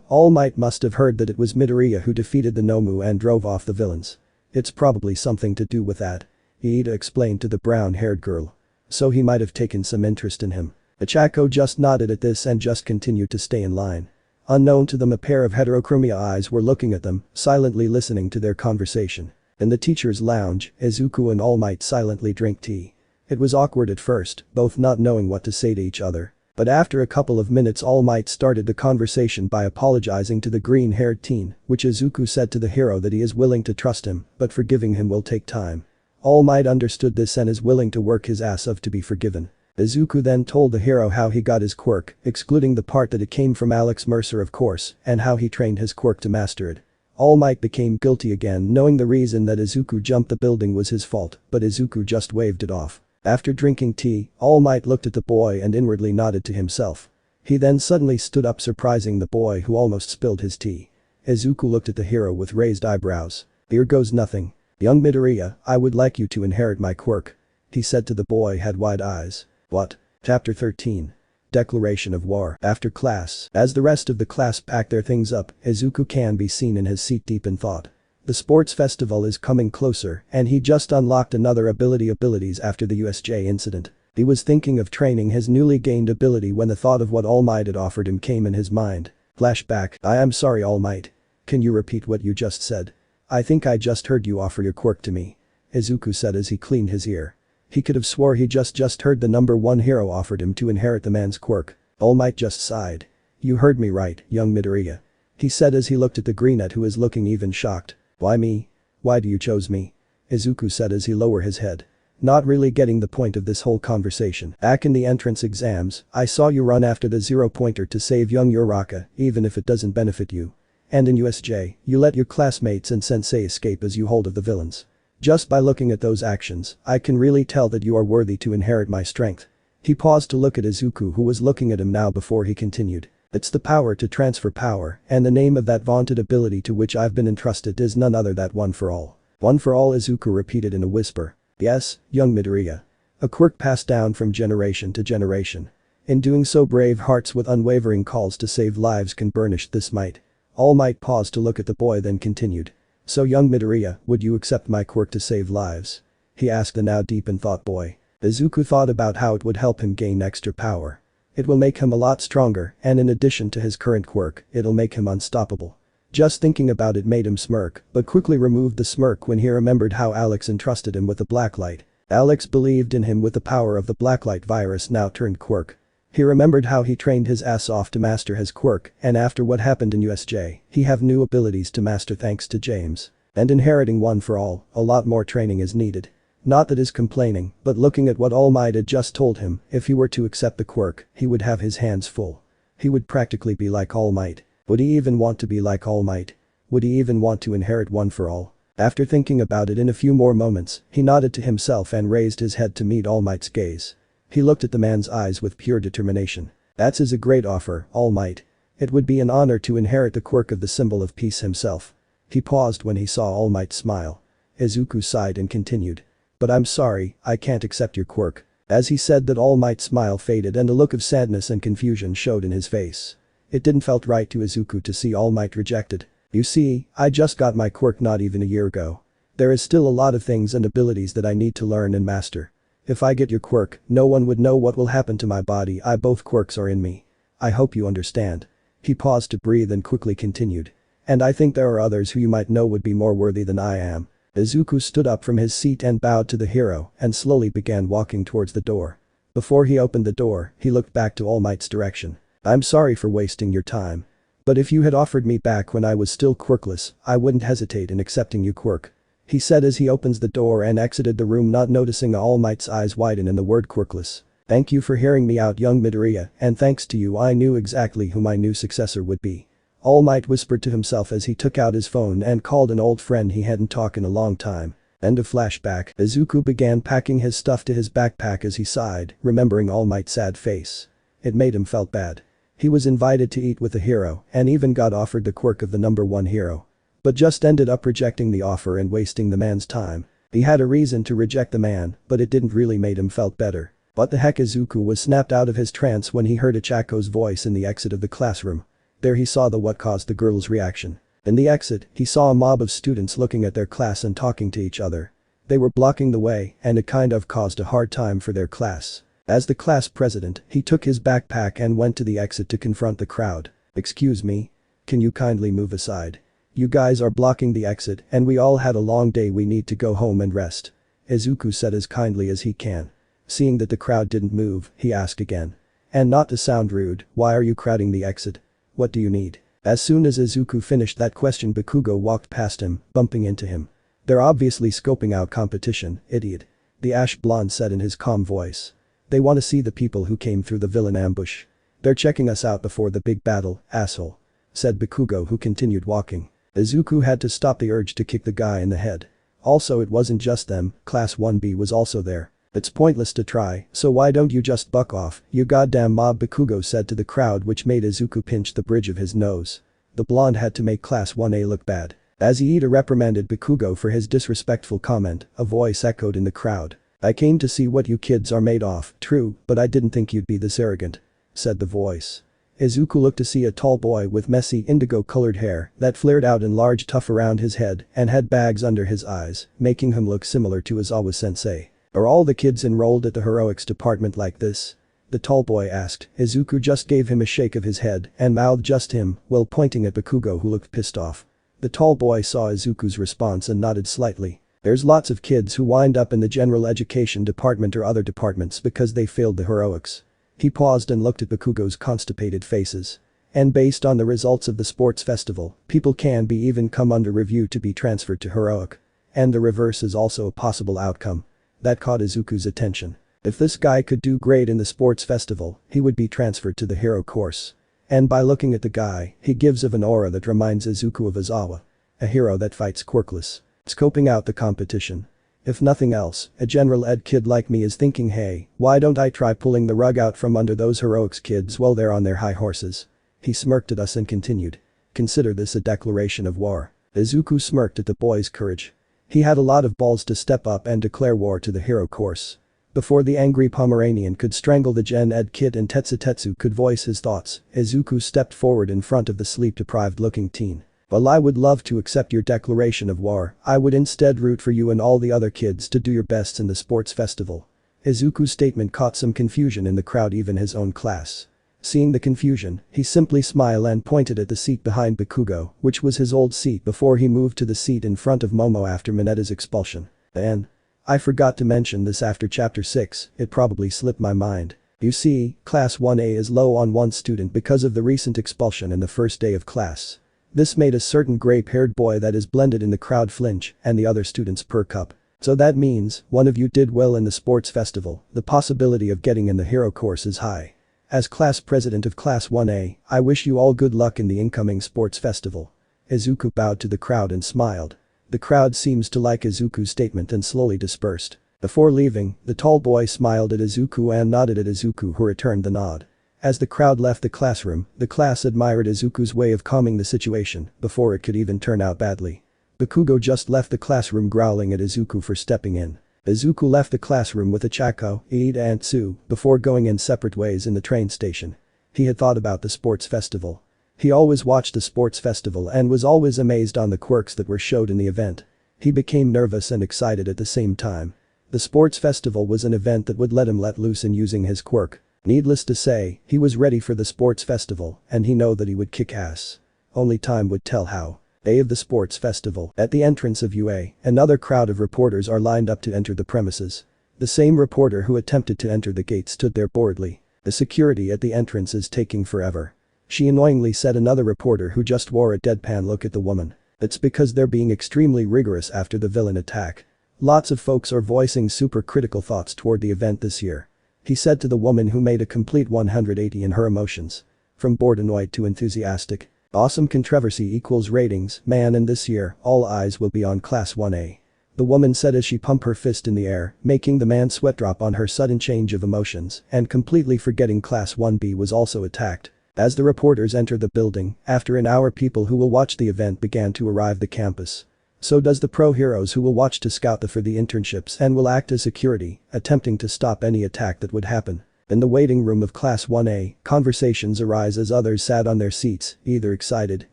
All Might must have heard that it was Midoriya who defeated the Nomu and drove off the villains. It's probably something to do with that. Iida explained to the brown-haired girl. So he might have taken some interest in him. Achako just nodded at this and just continued to stay in line. Unknown to them, a pair of heterochromia eyes were looking at them, silently listening to their conversation. In the teacher's lounge, Izuku and All Might silently drink tea. It was awkward at first, both not knowing what to say to each other. But after a couple of minutes, All Might started the conversation by apologizing to the green-haired teen, which Izuku said to the hero that he is willing to trust him, but forgiving him will take time. All Might understood this and is willing to work his ass off to be forgiven. Izuku then told the hero how he got his quirk, excluding the part that it came from Alex Mercer of course, and how he trained his quirk to master it. All Might became guilty again, knowing the reason that Izuku jumped the building was his fault, but Izuku just waved it off. After drinking tea, All Might looked at the boy and inwardly nodded to himself. He then suddenly stood up, surprising the boy who almost spilled his tea. Izuku looked at the hero with raised eyebrows. "Here goes nothing. Young Midoriya, I would like you to inherit my quirk," he said to the boy had wide eyes. What? Chapter 13. Declaration of War. After class, as the rest of the class packed their things up, Izuku can be seen in his seat deep in thought. The sports festival is coming closer and he just unlocked another abilities after the USJ incident. He was thinking of training his newly gained ability when the thought of what All Might had offered him came in his mind. Flashback. I am sorry, All Might. Can you repeat what you just said? I think I just heard you offer your quirk to me, Izuku said as he cleaned his ear. He could have swore he just heard the number one hero offered him to inherit the man's quirk. All Might just sighed. You heard me right, young Midoriya, he said as he looked at the greenette who was looking even shocked. Why me? Why do you chose me? Izuku said as he lowered his head. Not really getting the point of this whole conversation. Back in the entrance exams, I saw you run after the zero-pointer to save young Uraka, even if it doesn't benefit you. And in USJ, you let your classmates and sensei escape as you hold of the villains. Just by looking at those actions, I can really tell that you are worthy to inherit my strength. He paused to look at Izuku who was looking at him now before he continued. It's the power to transfer power, and the name of that vaunted ability to which I've been entrusted is none other than One for All. One for All, Izuku repeated in a whisper. Yes, young Midoriya. A quirk passed down from generation to generation. In doing so, brave hearts with unwavering calls to save lives can burnish this might. All Might paused to look at the boy then continued. So young Midoriya, would you accept my quirk to save lives? He asked the now deep in thought boy. Izuku thought about how it would help him gain extra power. It will make him a lot stronger, and in addition to his current quirk, it'll make him unstoppable. Just thinking about it made him smirk, but quickly removed the smirk when he remembered how Alex entrusted him with the Blacklight. Alex believed in him with the power of the Blacklight Virus now turned quirk. He remembered how he trained his ass off to master his quirk, and after what happened in USJ, he have new abilities to master thanks to James. And inheriting One for All, a lot more training is needed. Not that he's complaining, but looking at what All Might had just told him, if he were to accept the quirk, he would have his hands full. He would practically be like All Might. Would he even want to be like All Might? Would he even want to inherit One for All? After thinking about it in a few more moments, he nodded to himself and raised his head to meet All Might's gaze. He looked at the man's eyes with pure determination. That's a great offer, All Might. It would be an honor to inherit the quirk of the symbol of peace himself. He paused when he saw All Might smile. Izuku sighed and continued. But I'm sorry, I can't accept your quirk. As he said that, All Might's smile faded and a look of sadness and confusion showed in his face. It didn't felt right to Izuku to see All Might rejected. You see, I just got my quirk not even a year ago. There is still a lot of things and abilities that I need to learn and master. If I get your quirk, no one would know what will happen to my body. Both quirks are in me. I hope you understand. He paused to breathe and quickly continued. And I think there are others who you might know would be more worthy than I am. Izuku stood up from his seat and bowed to the hero and slowly began walking towards the door. Before he opened the door, he looked back to All Might's direction. I'm sorry for wasting your time. But if you had offered me back when I was still quirkless, I wouldn't hesitate in accepting your quirk, he said as he opens the door and exited the room, not noticing All Might's eyes widen in the word quirkless. Thank you for hearing me out, young Midoriya, and thanks to you I knew exactly who my new successor would be. All Might whispered to himself as he took out his phone and called an old friend he hadn't talked in a long time. End of flashback. Izuku began packing his stuff to his backpack as he sighed, remembering All Might's sad face. It made him felt bad. He was invited to eat with the hero and even got offered the quirk of the number one hero. But just ended up rejecting the offer and wasting the man's time. He had a reason to reject the man, but it didn't really made him felt better. What the heck? Izuku was snapped out of his trance when he heard Ichako's voice in the exit of the classroom. There he saw what caused the girl's reaction. In the exit, he saw a mob of students looking at their class and talking to each other. They were blocking the way and it kind of caused a hard time for their class. As the class president, he took his backpack and went to the exit to confront the crowd. Excuse me? Can you kindly move aside? You guys are blocking the exit and we all had a long day, we need to go home and rest. Izuku said as kindly as he can. Seeing that the crowd didn't move, he asked again. And not to sound rude, why are you crowding the exit? What do you need? As soon as Izuku finished that question, Bakugo walked past him, bumping into him. They're obviously scoping out competition, idiot. The ash blonde said in his calm voice. They want to see the people who came through the villain ambush. They're checking us out before the big battle, asshole. Said Bakugo, who continued walking. Izuku had to stop the urge to kick the guy in the head. Also, it wasn't just them, Class 1B was also there. It's pointless to try, so why don't you just buck off, you goddamn mob, Bakugo said to the crowd, which made Izuku pinch the bridge of his nose. The blonde had to make Class 1A look bad. As Iida reprimanded Bakugo for his disrespectful comment, a voice echoed in the crowd. I came to see what you kids are made of, true, but I didn't think you'd be this arrogant. Said the voice. Izuku looked to see a tall boy with messy indigo-colored hair that flared out in large tuft around his head and had bags under his eyes, making him look similar to Izawa-sensei. Are all the kids enrolled at the heroics department like this? The tall boy asked. Izuku just gave him a shake of his head and mouthed just him while pointing at Bakugo, who looked pissed off. The tall boy saw Izuku's response and nodded slightly. There's lots of kids who wind up in the general education department or other departments because they failed the heroics. He paused and looked at Bakugo's constipated faces. And based on the results of the sports festival, people can be even come under review to be transferred to heroic. And the reverse is also a possible outcome. That caught Izuku's attention. If this guy could do great in the sports festival, he would be transferred to the hero course. And by looking at the guy, he gives of an aura that reminds Izuku of Izawa. A hero that fights quirkless. Scoping out the competition. If nothing else, a general ed kid like me is thinking, hey, why don't I try pulling the rug out from under those heroics kids while they're on their high horses? He smirked at us and continued. Consider this a declaration of war. Izuku smirked at the boy's courage. He had a lot of balls to step up and declare war to the hero course. Before the angry Pomeranian could strangle the Gen Ed kid and Tetsu could voice his thoughts, Izuku stepped forward in front of the sleep-deprived looking teen. While I would love to accept your declaration of war, I would instead root for you and all the other kids to do your best in the sports festival. Izuku's statement caught some confusion in the crowd, even his own class. Seeing the confusion, he simply smiled and pointed at the seat behind Bakugo, which was his old seat before he moved to the seat in front of Momo after Minetta's expulsion. And I forgot to mention this after chapter 6, it probably slipped my mind. You see, class 1A is low on one student because of the recent expulsion in the first day of class. This made a certain gray-haired boy that is blended in the crowd flinch and the other students perk up. So that means, one of you did well in the sports festival, the possibility of getting in the hero course is high. As class president of class 1A, I wish you all good luck in the incoming sports festival. Izuku bowed to the crowd and smiled. The crowd seems to like Izuku's statement and slowly dispersed. Before leaving, the tall boy smiled at Izuku and nodded at Izuku, who returned the nod. As the crowd left the classroom, the class admired Izuku's way of calming the situation before it could even turn out badly. Bakugo just left the classroom growling at Izuku for stepping in. Izuku left the classroom with Ichako, Iida and Tsu before going in separate ways in the train station. He had thought about the sports festival. He always watched the sports festival and was always amazed on the quirks that were showed in the event. He became nervous and excited at the same time. The sports festival was an event that would let him let loose in using his quirk. Needless to say, he was ready for the sports festival and he knew that he would kick ass. Only time would tell how. Day of the sports festival. At the entrance of UA, another crowd of reporters are lined up to enter the premises. The same reporter who attempted to enter the gate stood there boredly. The security at the entrance is taking forever. She annoyingly said, another reporter who just wore a deadpan look at the woman. It's because they're being extremely rigorous after the villain attack. Lots of folks are voicing super critical thoughts toward the event this year. He said to the woman, who made a complete 180 in her emotions. From bored annoyed to enthusiastic. Awesome controversy equals ratings, man, and this year, all eyes will be on class 1A. The woman said as she pumped her fist in the air, making the man sweat drop on her sudden change of emotions and completely forgetting class 1B was also attacked. As the reporters entered the building, after an hour people who will watch the event began to arrive the campus. So does the pro heroes who will watch to scout for the internships and will act as security, attempting to stop any attack that would happen. In the waiting room of class 1A, conversations arise as others sat on their seats, either excited,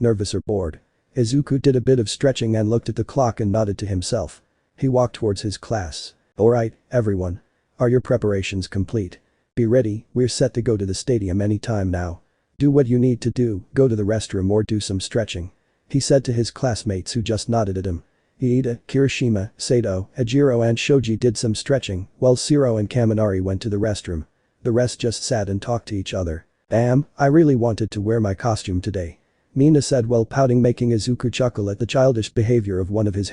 nervous or bored. Izuku did a bit of stretching and looked at the clock and nodded to himself. He walked towards his class. Alright, everyone. Are your preparations complete? Be ready, we're set to go to the stadium anytime now. Do what you need to do, go to the restroom or do some stretching. He said to his classmates who just nodded at him. Iida, Kirishima, Sato, Ejiro and Shoji did some stretching, while Shiro and Kaminari went to the restroom. The rest just sat and talked to each other. Damn, I really wanted to wear my costume today. Mina said while pouting, making Izuku chuckle at the childish behavior of one of his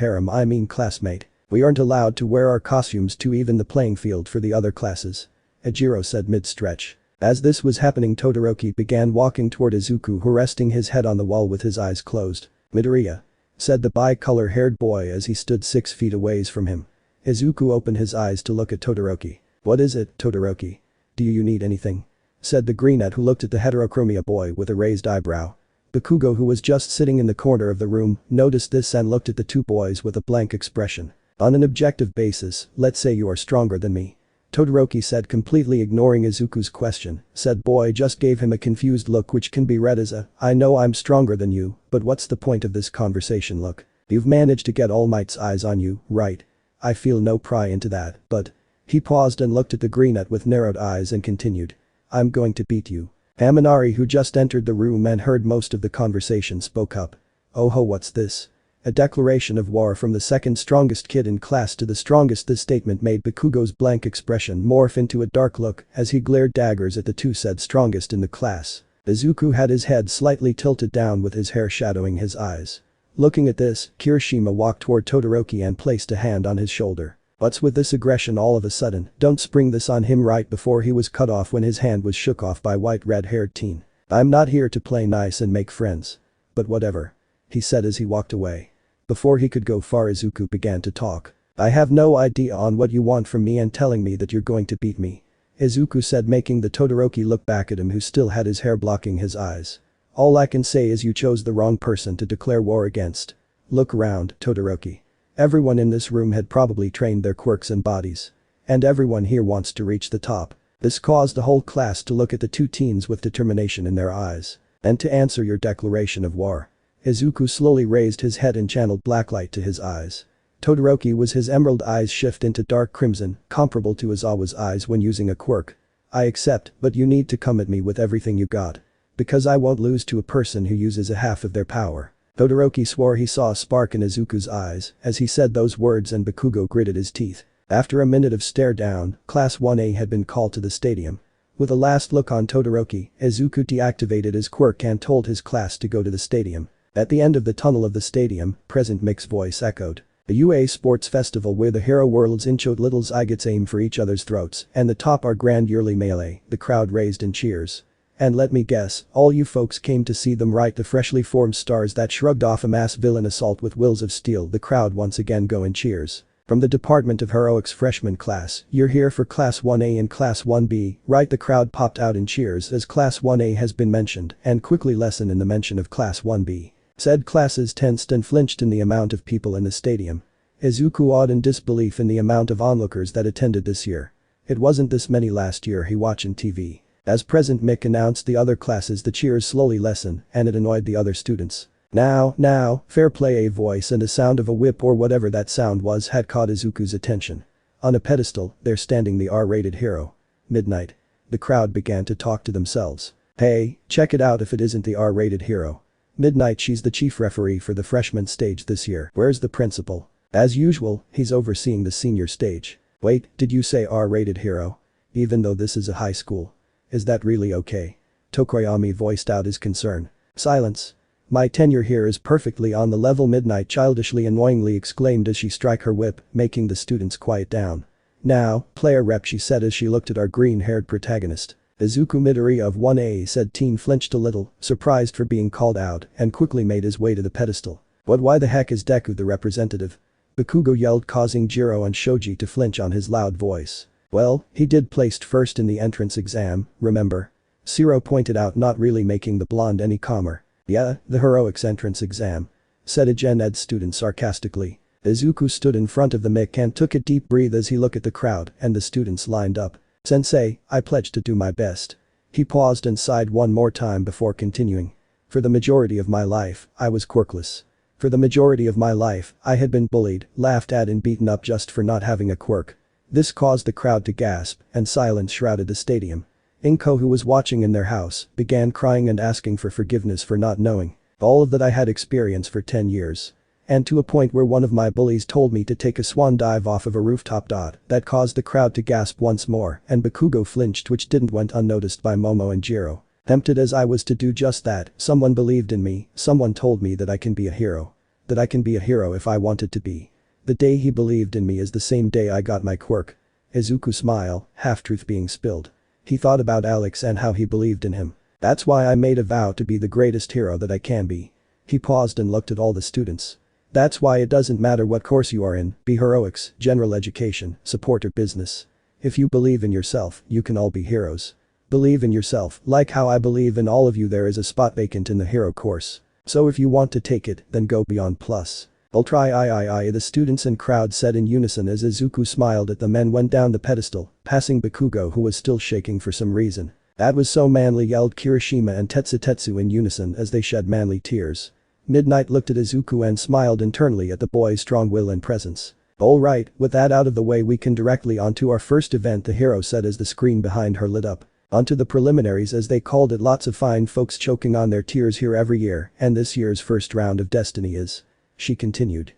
classmate. We aren't allowed to wear our costumes to even the playing field for the other classes. Ejiro said mid-stretch. As this was happening, Todoroki began walking toward Izuku, who resting his head on the wall with his eyes closed. Midoriya, said the bi-color-haired boy as he stood 6 feet away from him. Izuku opened his eyes to look at Todoroki. What is it, Todoroki? Do you need anything? Said the greenette, who looked at the heterochromia boy with a raised eyebrow. Bakugo, who was just sitting in the corner of the room, noticed this and looked at the two boys with a blank expression. On an objective basis, let's say you are stronger than me. Todoroki said, completely ignoring Izuku's question. Said boy just gave him a confused look which can be read as a, I know I'm stronger than you, but what's the point of this conversation look? You've managed to get All Might's eyes on you, right? I feel no pry into that, but. He paused and looked at the greenette with narrowed eyes and continued. I'm going to beat you. Kaminari, who just entered the room and heard most of the conversation, spoke up. Oh ho, what's this? A declaration of war from the second strongest kid in class to the strongest. This statement made Bakugo's blank expression morph into a dark look as he glared daggers at the two said strongest in the class. Izuku had his head slightly tilted down with his hair shadowing his eyes. Looking at this, Kirishima walked toward Todoroki and placed a hand on his shoulder. What's with this aggression all of a sudden? Don't spring this on him right before he was cut off when his hand was shook off by white red-haired teen. I'm not here to play nice and make friends. But whatever. He said as he walked away. Before he could go far, Izuku began to talk. I have no idea on what you want from me and telling me that you're going to beat me. Izuku said, making the Todoroki look back at him, who still had his hair blocking his eyes. All I can say is you chose the wrong person to declare war against. Look around, Todoroki. Everyone in this room had probably trained their quirks and bodies. And everyone here wants to reach the top. This caused the whole class to look at the two teens with determination in their eyes. And to answer your declaration of war. Izuku slowly raised his head and channeled blacklight to his eyes. Todoroki was his emerald eyes shift into dark crimson, comparable to Izawa's eyes when using a quirk. I accept, but you need to come at me with everything you got. Because I won't lose to a person who uses a half of their power. Todoroki swore he saw a spark in Izuku's eyes as he said those words, and Bakugo gritted his teeth. After a minute of stare down, Class 1A had been called to the stadium. With a last look on Todoroki, Izuku deactivated his quirk and told his class to go to the stadium. At the end of the tunnel of the stadium, Present Mick's voice echoed. A UA sports festival where the hero worlds inchot little zygats aim for each other's throats, and the top are grand yearly melee. The crowd raised in cheers. And let me guess, all you folks came to see them, right? The freshly formed stars that shrugged off a mass villain assault with wills of steel. The crowd once again go in cheers. From the Department of Heroics freshman class, you're here for Class 1A and Class 1B, right? The crowd popped out in cheers as Class 1A has been mentioned and quickly lessened in the mention of Class 1B. Said classes tensed and flinched in the amount of people in the stadium. Izuku awed in disbelief in the amount of onlookers that attended this year. It wasn't this many last year, he watched on TV. As Present Mick announced the other classes, the cheers slowly lessened and it annoyed the other students. Now, fair play. A voice and a sound of a whip or whatever that sound was had caught Izuku's attention. On a pedestal, there standing the R-rated hero. Midnight. The crowd began to talk to themselves. Hey, check it out if it isn't the R-rated hero. Midnight, she's the chief referee for the freshman stage this year. Where's the principal? As usual, he's overseeing the senior stage. Wait, did you say R-rated hero? Even though this is a high school. Is that really okay? Tokoyami voiced out his concern. Silence. My tenure here is perfectly on the level, Midnight childishly annoyingly exclaimed as she struck her whip, making the students quiet down. Now, player rep, she said as she looked at our green-haired protagonist. Izuku Midoriya of 1A, said teen, flinched a little, surprised for being called out, and quickly made his way to the pedestal. Why the heck is Deku the representative? Bakugo yelled, causing Jiro and Shoji to flinch on his loud voice. Well, he did placed first in the entrance exam, remember? Shiro pointed out, not really making the blonde any calmer. Yeah, the heroics entrance exam. Said a Gen Ed student sarcastically. Izuku stood in front of the mic and took a deep breath as he looked at the crowd and the students lined up. Sensei, I pledge to do my best. He paused and sighed one more time before continuing. For the majority of my life, I was quirkless. For the majority of my life, I had been bullied, laughed at and beaten up just for not having a quirk. This caused the crowd to gasp and silence shrouded the stadium. Inko, who was watching in their house, began crying and asking for forgiveness for not knowing all of that I had experienced for 10 years. And to a point where one of my bullies told me to take a swan dive off of a rooftop. That caused the crowd to gasp once more, and Bakugo flinched, which didn't went unnoticed by Momo and Jiro. Tempted as I was to do just that, someone believed in me, someone told me that I can be a hero. That I can be a hero if I wanted to be. The day he believed in me is the same day I got my quirk. Izuku smile, half-truth being spilled. He thought about Alex and how he believed in him. That's why I made a vow to be the greatest hero that I can be. He paused and looked at all the students. That's why it doesn't matter what course you are in, be heroics, general education, support or business. If you believe in yourself, you can all be heroes. Believe in yourself, like how I believe in all of you. There is a spot vacant in the hero course. So if you want to take it, then go beyond plus. I'll try. The students and crowd said in unison as Izuku smiled at them and went down the pedestal, passing Bakugo, who was still shaking for some reason. That was so manly, yelled Kirishima and Tetsu in unison as they shed manly tears. Midnight looked at Izuku and smiled internally at the boy's strong will and presence. Alright, with that out of the way, we can directly onto our first event, the hero said as the screen behind her lit up. Onto the preliminaries, as they called it. Lots of fine folks choking on their tears here every year, and this year's first round of Destiny is. She continued.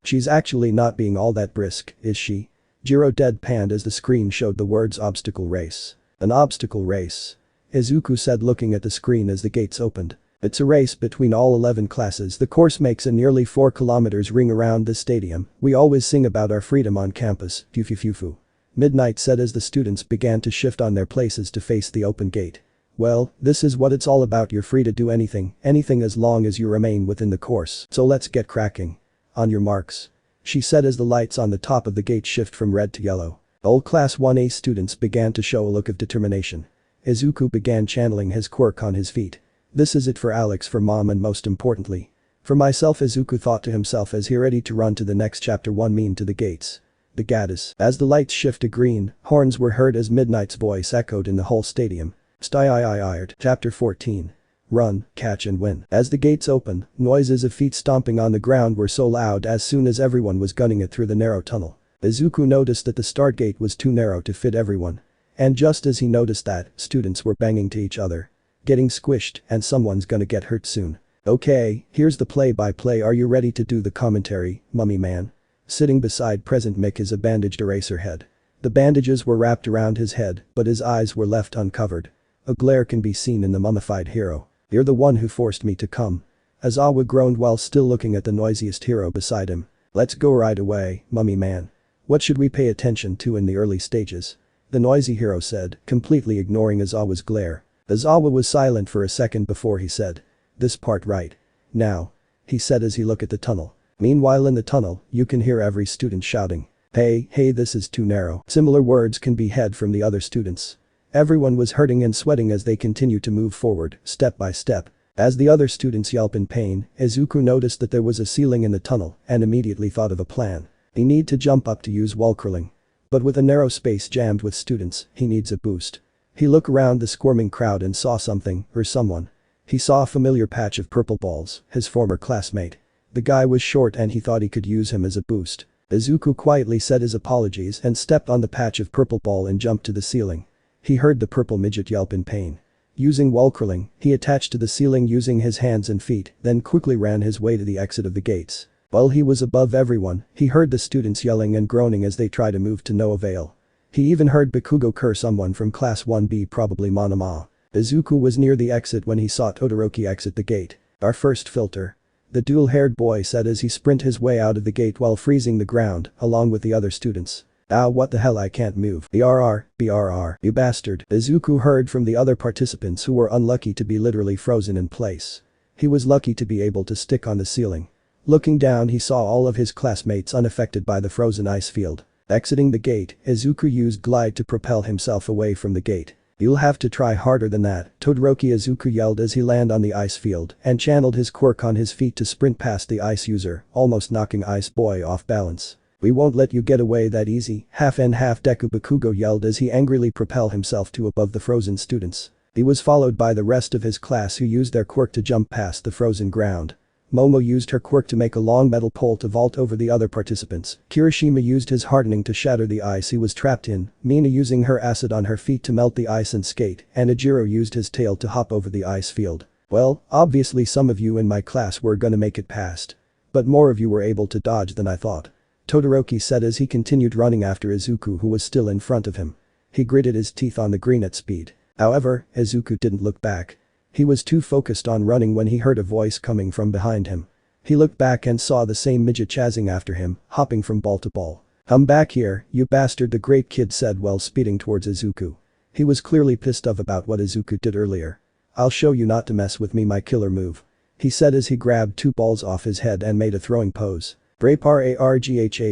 She's actually not being all that brisk, is she? Jiro deadpanned as the screen showed the words obstacle race. An obstacle race? Izuku said, looking at the screen as the gates opened. It's a race between all 11 classes. The course makes a nearly 4 kilometers ring around this stadium. We always sing about our freedom on campus, fufu. Midnight said as the students began to shift on their places to face the open gate. Well, this is what it's all about. You're free to do anything as long as you remain within the course. So let's get cracking. On your marks. She said as the lights on the top of the gate shift from red to yellow. All Class 1A students began to show a look of determination. Izuku began channeling his quirk on his feet. This is it for Alex, for Mom, and most importantly, for myself, Izuku thought to himself as he ready to run to the next chapter 1 mean to the gates. The gaddis. As the lights shift to green, horns were heard as Midnight's voice echoed in the whole stadium. Chapter 14. Run, catch and win. As the gates opened, noises of feet stomping on the ground were so loud as soon as everyone was gunning it through the narrow tunnel. Izuku noticed that the start gate was too narrow to fit everyone. And just as he noticed that, students were banging to each other. Getting squished, and someone's gonna get hurt soon. Okay, here's the play-by-play. Are you ready to do the commentary, mummy man? Sitting beside Present Mick is a bandaged Eraserhead. The bandages were wrapped around his head, but his eyes were left uncovered. A glare can be seen in the mummified hero. You're the one who forced me to come. Aizawa groaned while still looking at the noisiest hero beside him. Let's go right away, mummy man. What should we pay attention to in the early stages? The noisy hero said, completely ignoring Aizawa's glare. Aizawa was silent for a second before he said. This part right. Now. He said as he looked at the tunnel. Meanwhile in the tunnel, you can hear every student shouting. Hey, this is too narrow. Similar words can be heard from the other students. Everyone was hurting and sweating as they continued to move forward, step by step. As the other students yelped in pain, Izuku noticed that there was a ceiling in the tunnel and immediately thought of a plan. He need to jump up to use wall crawling. But with a narrow space jammed with students, he needs a boost. He looked around the squirming crowd and saw something, or someone. He saw a familiar patch of purple balls, his former classmate. The guy was short and he thought he could use him as a boost. Izuku quietly said his apologies and stepped on the patch of purple ball and jumped to the ceiling. He heard the purple midget yelp in pain. Using wall crawling, he attached to the ceiling using his hands and feet, then quickly ran his way to the exit of the gates. While he was above everyone, he heard the students yelling and groaning as they tried to move to no avail. He even heard Bakugo curse someone from Class 1B, probably Monoma. Izuku was near the exit when he saw Todoroki exit the gate. Our first filter. The dual-haired boy said as he sprinted his way out of the gate while freezing the ground, along with the other students. Ah, what the hell, I can't move. BRR, you bastard. Izuku heard from the other participants who were unlucky to be literally frozen in place. He was lucky to be able to stick on the ceiling. Looking down, he saw all of his classmates unaffected by the frozen ice field. Exiting the gate, Izuku used glide to propel himself away from the gate. You'll have to try harder than that, Todoroki, Izuku yelled as he landed on the ice field and channeled his quirk on his feet to sprint past the ice user, almost knocking Ice Boy off balance. We won't let you get away that easy, half and half, Deku, Bakugo yelled as he angrily propelled himself to above the frozen students. He was followed by the rest of his class who used their quirk to jump past the frozen ground. Momo used her quirk to make a long metal pole to vault over the other participants. Kirishima used his hardening to shatter the ice he was trapped in, Mina using her acid on her feet to melt the ice and skate, and Ejiro used his tail to hop over the ice field. Well, obviously some of you in my class were gonna make it past. But more of you were able to dodge than I thought. Todoroki said as he continued running after Izuku who was still in front of him. He gritted his teeth on the green at speed. However, Izuku didn't look back. He was too focused on running when he heard a voice coming from behind him. He looked back and saw the same midget chasing after him, hopping from ball to ball. "Come back here, you bastard," the great kid said while speeding towards Izuku. He was clearly pissed off about what Izuku did earlier. "I'll show you not to mess with me, my killer move," he said as he grabbed 2 balls off his head and made a throwing pose. Brapar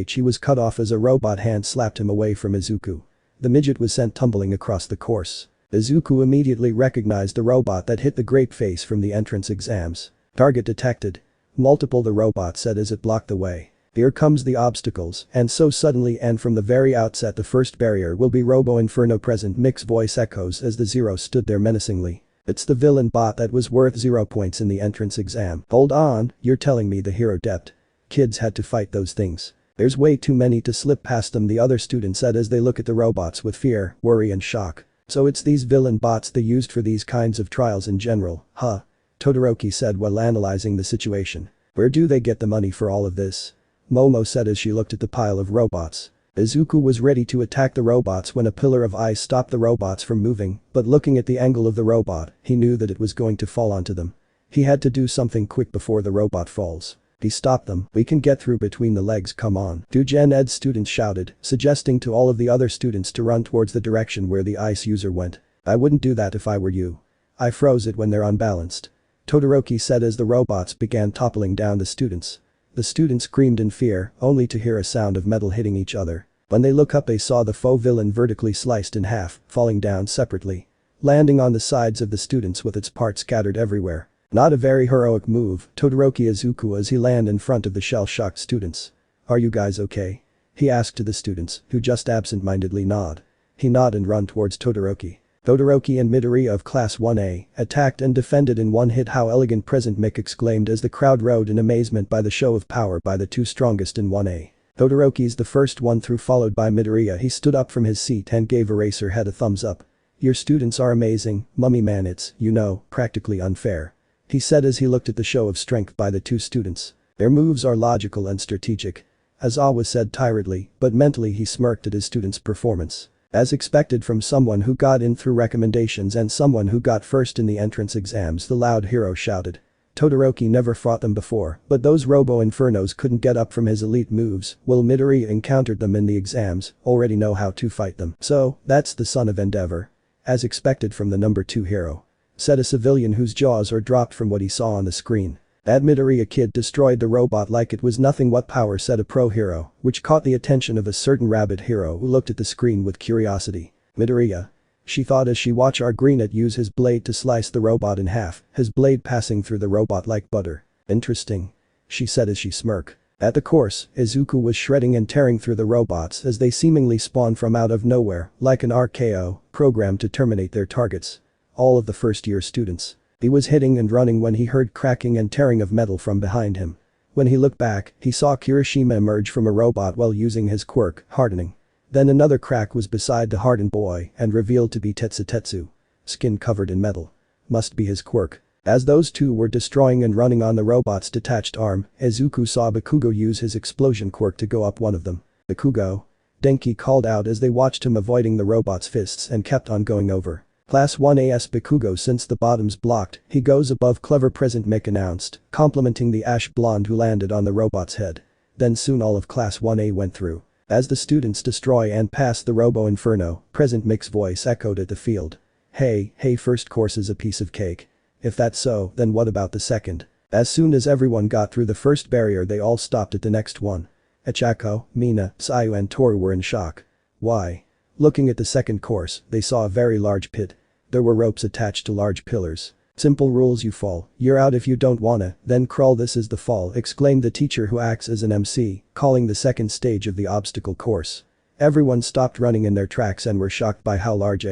he was cut off as a robot hand slapped him away from Izuku. The midget was sent tumbling across the course. Izuku immediately recognized the robot that hit the great face from the entrance exams. "Target detected. Multiple," the robot said as it blocked the way. "Here comes the obstacles, and so suddenly and from the very outset the first barrier will be Robo Inferno present." Mick's voice echoes as the Zero stood there menacingly. "It's the villain bot that was worth 0 points in the entrance exam." "Hold on, you're telling me the hero debt? Kids had to fight those things. There's way too many to slip past them," the other student said as they look at the robots with fear, worry and shock. "So it's these villain bots they used for these kinds of trials in general, huh?" Todoroki said while analyzing the situation. "Where do they get the money for all of this?" Momo said as she looked at the pile of robots. Izuku was ready to attack the robots when a pillar of ice stopped the robots from moving, but looking at the angle of the robot, he knew that it was going to fall onto them. He had to do something quick before the robot falls. He stopped them. "We can get through between the legs, come on." 2 Gen Ed students shouted, suggesting to all of the other students to run towards the direction where the ice user went. "I wouldn't do that if I were you. I froze it when they're unbalanced," Todoroki said as the robots began toppling down the students. The students screamed in fear, only to hear a sound of metal hitting each other. When they look up they saw the faux villain vertically sliced in half, falling down separately, landing on the sides of the students with its parts scattered everywhere. "Not a very heroic move," Todoroki Izuku as he landed in front of the shell-shocked students. "Are you guys okay?" he asked to the students, who just absent-mindedly nod. He nodded and ran towards Todoroki. Todoroki and Midoriya of Class 1A attacked and defended in one hit. "How elegant," President Mick exclaimed as the crowd rode in amazement by the show of power by the 2 strongest in 1A. Todoroki's the first one through, followed by Midoriya. He stood up from his seat and gave Eraserhead a thumbs up. "Your students are amazing, Mummy man, it's, practically unfair," he said as he looked at the show of strength by the 2 students. "Their moves are logical and strategic," Aizawa said tiredly, but mentally he smirked at his students' performance. As expected from someone who got in through recommendations and someone who got first in the entrance exams, the loud hero shouted. Todoroki never fought them before, but those Robo Infernos couldn't get up from his elite moves, while Midoriya encountered them in the exams, already know how to fight them. "So, that's the son of Endeavor. As expected from the number 2 hero," said a civilian whose jaws are dropped from what he saw on the screen. "That Midoriya kid destroyed the robot like it was nothing." "What power," said a pro hero, which caught the attention of a certain rabbit hero who looked at the screen with curiosity. "Midoriya," she thought as she watched our greenet use his blade to slice the robot in half, his blade passing through the robot like butter. "Interesting," she said as she smirked. At the course, Izuku was shredding and tearing through the robots as they seemingly spawned from out of nowhere, like an RKO, programmed to terminate their targets. All of the first-year students. He was hitting and running when he heard cracking and tearing of metal from behind him. When he looked back, he saw Kirishima emerge from a robot while using his quirk, hardening. Then another crack was beside the hardened boy and revealed to be Tetsu. Skin covered in metal. Must be his quirk. As those 2 were destroying and running on the robot's detached arm, Izuku saw Bakugo use his explosion quirk to go up one of them. "Bakugo!" Denki called out as they watched him avoiding the robot's fists and kept on going over. "Class 1A's Bakugo, since the bottom's blocked, he goes above." Clever President Mick announced, complimenting the ash blonde who landed on the robot's head. Then soon all of Class 1A went through. As the students destroy and pass the Robo Inferno, President Mick's voice echoed at the field. Hey, first course is a piece of cake. If that's so, then what about the second?" As soon as everyone got through the first barrier they all stopped at the next one. Echako, Mina, Sayu and Toru were in shock. "Why?" Looking at the second course, they saw a very large pit. There were ropes attached to large pillars. "Simple rules, you fall, you're out if you don't wanna, then crawl. This is the fall," exclaimed the teacher who acts as an MC, calling the second stage of the obstacle course. Everyone stopped running in their tracks and were shocked by how large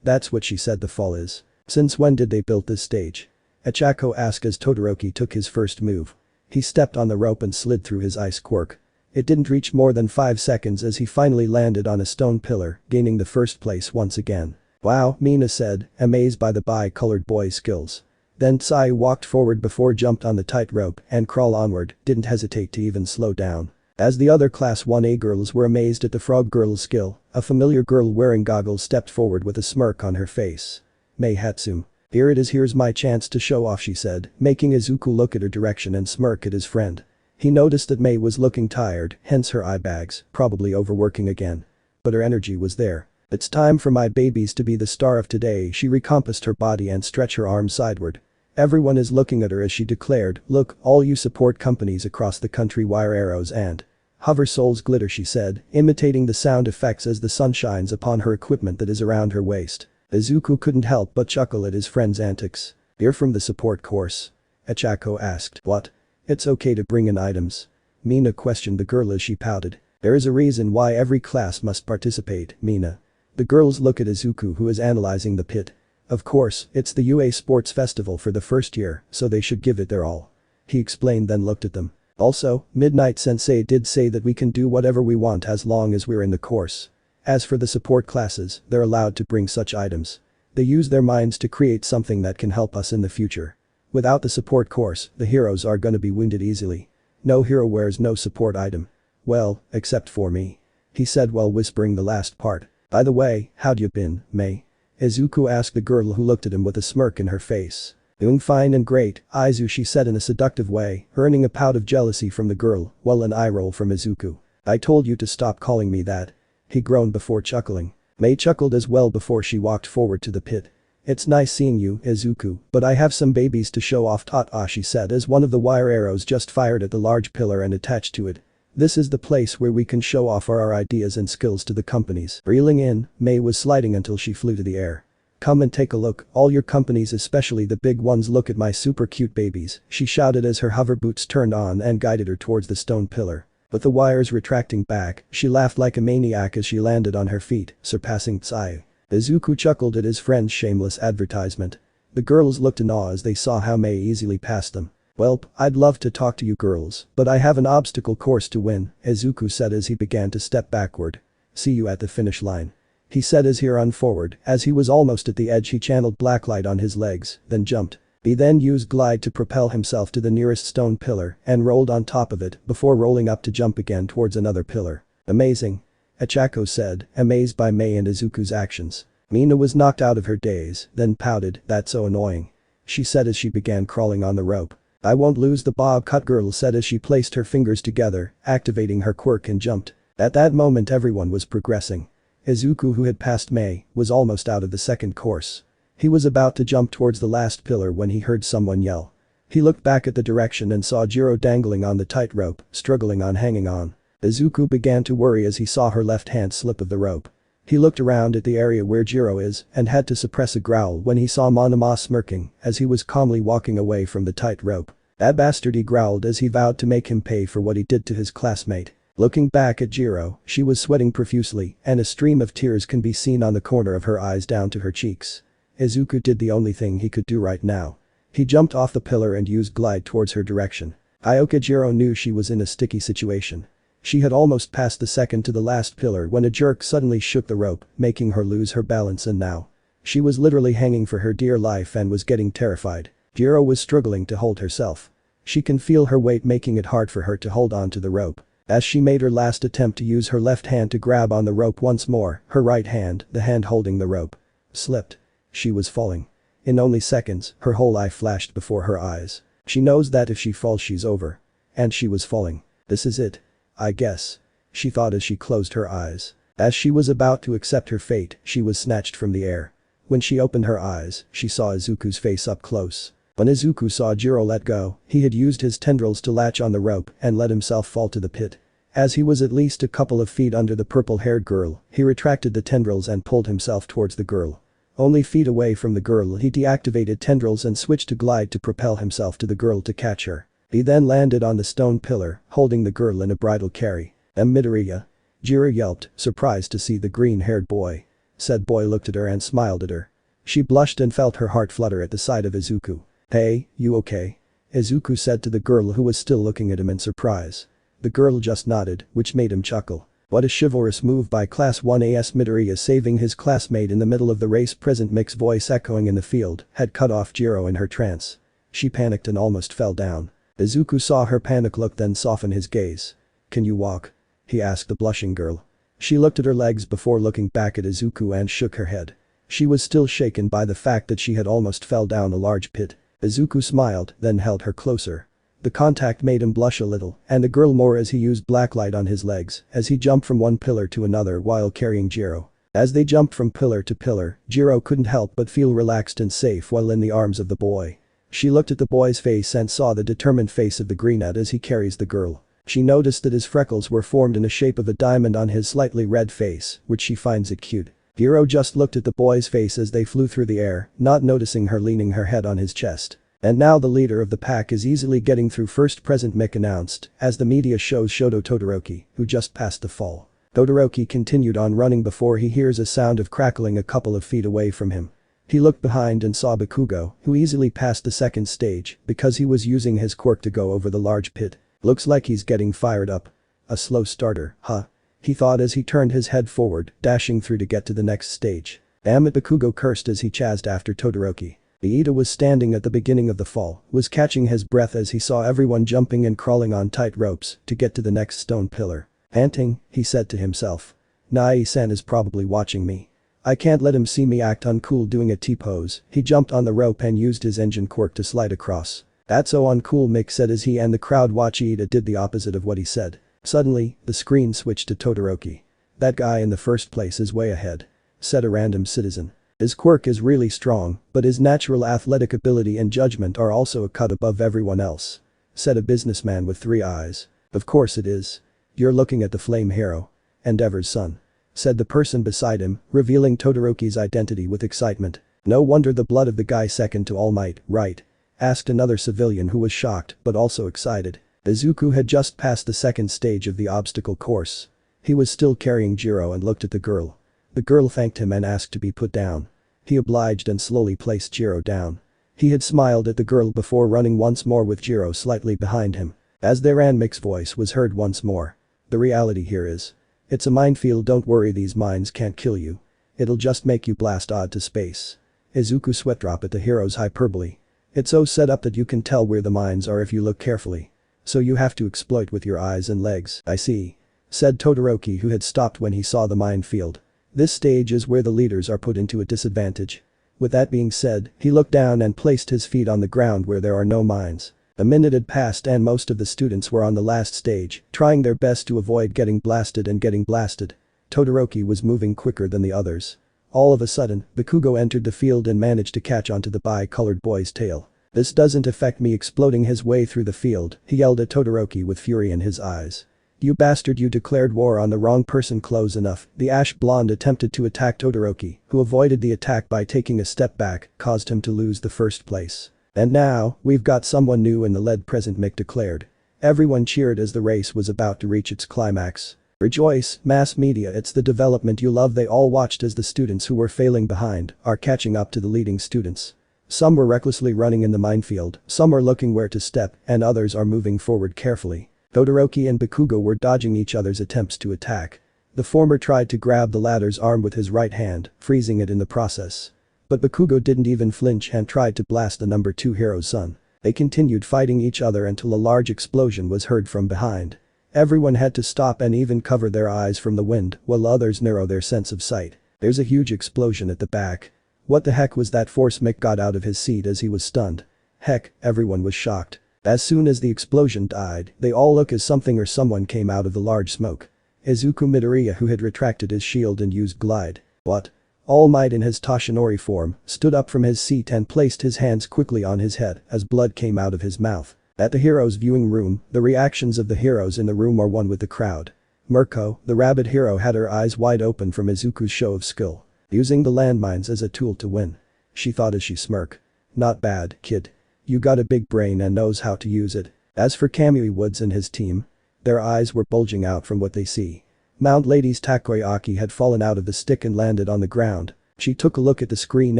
that's what she said the fall is. "Since when did they build this stage?" Ochako asked as Todoroki took his first move. He stepped on the rope and slid through his ice quirk. It didn't reach more than 5 seconds as he finally landed on a stone pillar, gaining the first place once again. Wow, Mina said, amazed by the bi-colored boy's skills. Then Tsai walked forward before jumped on the tightrope and crawl onward, didn't hesitate to even slow down. As the other Class 1A girls were amazed at the frog girl's skill, a familiar girl wearing goggles stepped forward with a smirk on her face. Mei Hatsum. Here it is, here's my chance to show off, she said, making Izuku look at her direction and smirk at his friend. He noticed that Mei was looking tired, hence her eye bags, probably overworking again. But her energy was there. It's time for my babies to be the star of today, she recompassed her body and stretched her arms sideward. Everyone is looking at her as she declared, look, all you support companies across the country wire arrows and hover souls glitter, she said, imitating the sound effects as the sun shines upon her equipment that is around her waist. Izuku couldn't help but chuckle at his friend's antics. You're from the support course? Ochako asked. What? It's okay to bring in items. Mina questioned the girl as she pouted. There is a reason why every class must participate, Mina. The girls look at Izuku, who is analyzing the pit. Of course, it's the UA Sports Festival for the first year, so they should give it their all. He explained, then looked at them. Also, Midnight Sensei did say that we can do whatever we want as long as we're in the course. As for the support classes, they're allowed to bring such items. They use their minds to create something that can help us in the future. Without the support course, the heroes are gonna be wounded easily. No hero wears no support item. Well, except for me. He said while whispering the last part. By the way, how'd you been, Mei? Izuku asked the girl, who looked at him with a smirk in her face. Doing fine and great, Izu, she said in a seductive way, earning a pout of jealousy from the girl, while an eye roll from Izuku. I told you to stop calling me that. He groaned before chuckling. Mei chuckled as well before she walked forward to the pit. It's nice seeing you, Izuku, but I have some babies to show off, she said as one of the wire arrows just fired at the large pillar and attached to it. This is the place where we can show off our ideas and skills to the companies. Reeling in, Mei was sliding until she flew to the air. Come and take a look, all your companies, especially the big ones, look at my super cute babies, she shouted as her hover boots turned on and guided her towards the stone pillar. With the wires retracting back, she laughed like a maniac as she landed on her feet, surpassing Tsai. Izuku chuckled at his friend's shameless advertisement. The girls looked in awe as they saw how Mei easily passed them. Welp, I'd love to talk to you girls, but I have an obstacle course to win, Izuku said as he began to step backward. See you at the finish line. He said as he ran forward. As he was almost at the edge, he channeled Blacklight on his legs, then jumped. He then used Glide to propel himself to the nearest stone pillar and rolled on top of it before rolling up to jump again towards another pillar. Amazing. Ochako said, amazed by Mei and Izuku's actions. Mina was knocked out of her daze, then pouted, that's so annoying. She said as she began crawling on the rope. I won't lose the bob cut, girl said as she placed her fingers together, activating her quirk and jumped. At that moment everyone was progressing. Izuku, who had passed Mei, was almost out of the second course. He was about to jump towards the last pillar when he heard someone yell. He looked back at the direction and saw Jiro dangling on the tightrope, struggling on hanging on. Izuku began to worry as he saw her left hand slip of the rope. He looked around at the area where Jiro is and had to suppress a growl when he saw Monoma smirking as he was calmly walking away from the tightrope. That bastard, he growled as he vowed to make him pay for what he did to his classmate. Looking back at Jiro, she was sweating profusely and a stream of tears can be seen on the corner of her eyes down to her cheeks. Izuku did the only thing he could do right now. He jumped off the pillar and used Glide towards her direction. Ioka Jiro knew she was in a sticky situation. She had almost passed the second to the last pillar when a jerk suddenly shook the rope, making her lose her balance, and now she was literally hanging for her dear life and was getting terrified. Jiro was struggling to hold herself. She can feel her weight making it hard for her to hold on to the rope. As she made her last attempt to use her left hand to grab on the rope once more, her right hand, the hand holding the rope, slipped. She was falling. In only seconds, her whole eye flashed before her eyes. She knows that if she falls she's over. And she was falling. This is it. I guess. She thought as she closed her eyes. As she was about to accept her fate, she was snatched from the air. When she opened her eyes, she saw Izuku's face up close. When Izuku saw Jiro let go, he had used his tendrils to latch on the rope and let himself fall to the pit. As he was at least a couple of feet under the purple-haired girl, he retracted the tendrils and pulled himself towards the girl. Only feet away from the girl, he deactivated tendrils and switched to Glide to propel himself to the girl to catch her. He then landed on the stone pillar, holding the girl in a bridal carry. Midoriya. Jiro yelped, surprised to see the green-haired boy. Said boy looked at her and smiled at her. She blushed and felt her heart flutter at the sight of Izuku. "Hey, you okay?" Izuku said to the girl who was still looking at him in surprise. The girl just nodded, which made him chuckle. What a chivalrous move by Class 1As Midoriya, saving his classmate in the middle of the race. Present Mick's voice echoing in the field had cut off Jiro in her trance. She panicked and almost fell down. Izuku saw her panic look, then soften his gaze. "Can you walk?" he asked the blushing girl. She looked at her legs before looking back at Izuku and shook her head. She was still shaken by the fact that she had almost fell down a large pit. Izuku smiled, then held her closer. The contact made him blush a little, and the girl more as he used blacklight on his legs as he jumped from one pillar to another while carrying Jiro. As they jumped from pillar to pillar, Jiro couldn't help but feel relaxed and safe while in the arms of the boy. She looked at the boy's face and saw the determined face of the greenette as he carries the girl. She noticed that his freckles were formed in the shape of a diamond on his slightly red face, which she finds it cute. Jiro just looked at the boy's face as they flew through the air, not noticing her leaning her head on his chest. "And now the leader of the pack is easily getting through first," Present Mick announced, as the media shows Shoto Todoroki, who just passed the fall. Todoroki continued on running before he hears a sound of crackling a couple of feet away from him. He looked behind and saw Bakugo, who easily passed the second stage because he was using his quirk to go over the large pit. "Looks like he's getting fired up. A slow starter, huh?" he thought as he turned his head forward, dashing through to get to the next stage. "Damn it," Bakugo cursed as he chased after Todoroki. Iida was standing at the beginning of the fall, was catching his breath as he saw everyone jumping and crawling on tight ropes to get to the next stone pillar. Panting, he said to himself. "Nai-san is probably watching me. I can't let him see me act uncool doing a T-pose." He jumped on the rope and used his engine quirk to slide across. "That's so uncool," Mick said as he and the crowd watch. Iida did the opposite of what he said. Suddenly, the screen switched to Todoroki. "That guy in the first place is way ahead," said a random citizen. "His quirk is really strong, but his natural athletic ability and judgment are also a cut above everyone else," said a businessman with 3 eyes. "Of course it is. You're looking at the flame hero. Endeavor's son," said the person beside him, revealing Todoroki's identity with excitement. "No wonder the blood of the guy second to All Might, right?" asked another civilian who was shocked but also excited. Izuku had just passed the second stage of the obstacle course. He was still carrying Jiro and looked at the girl. The girl thanked him and asked to be put down. He obliged and slowly placed Jiro down. He had smiled at the girl before running once more with Jiro slightly behind him. As they ran, Mick's voice was heard once more. "The reality here is. It's a minefield. Don't worry, these mines can't kill you. It'll just make you blast odd to space." Izuku sweat drop at the hero's hyperbole. "It's so set up that you can tell where the mines are if you look carefully. So you have to exploit with your eyes and legs." "I see," said Todoroki, who had stopped when he saw the minefield. "This stage is where the leaders are put into a disadvantage." With that being said, he looked down and placed his feet on the ground where there are no mines. A minute had passed and most of the students were on the last stage, trying their best to avoid getting blasted and getting blasted. Todoroki was moving quicker than the others. All of a sudden, Bakugo entered the field and managed to catch onto the bi-colored boy's tail. "This doesn't affect me," exploding his way through the field, he yelled at Todoroki with fury in his eyes. "You bastard, you declared war on the wrong person." Close enough. The ash blonde attempted to attack Todoroki, who avoided the attack by taking a step back, caused him to lose the first place. "And now, we've got someone new in the lead," Present Mick declared. Everyone cheered as the race was about to reach its climax. "Rejoice, mass media, it's the development you love." They all watched as the students who were failing behind are catching up to the leading students. Some were recklessly running in the minefield, some are looking where to step, and others are moving forward carefully. Todoroki and Bakugo were dodging each other's attempts to attack. The former tried to grab the latter's arm with his right hand, freezing it in the process. But Bakugo didn't even flinch and tried to blast the number 2 hero's son. They continued fighting each other until a large explosion was heard from behind. Everyone had to stop and even cover their eyes from the wind while others narrow their sense of sight. "There's a huge explosion at the back. What the heck was that?" Force Mick got out of his seat as he was stunned. Heck, everyone was shocked. As soon as the explosion died, they all looked as something or someone came out of the large smoke. Izuku Midoriya, who had retracted his shield and used glide. "What?" All Might in his Toshinori form stood up from his seat and placed his hands quickly on his head as blood came out of his mouth. At the heroes' viewing room, the reactions of the heroes in the room are one with the crowd. Mirko, the rabbit hero, had her eyes wide open from Izuku's show of skill. Using the landmines as a tool to win. She thought as she smirked. "Not bad, kid. You got a big brain and knows how to use it." As for Kamui Woods and his team, their eyes were bulging out from what they see. Mount Lady's takoyaki had fallen out of the stick and landed on the ground. She took a look at the screen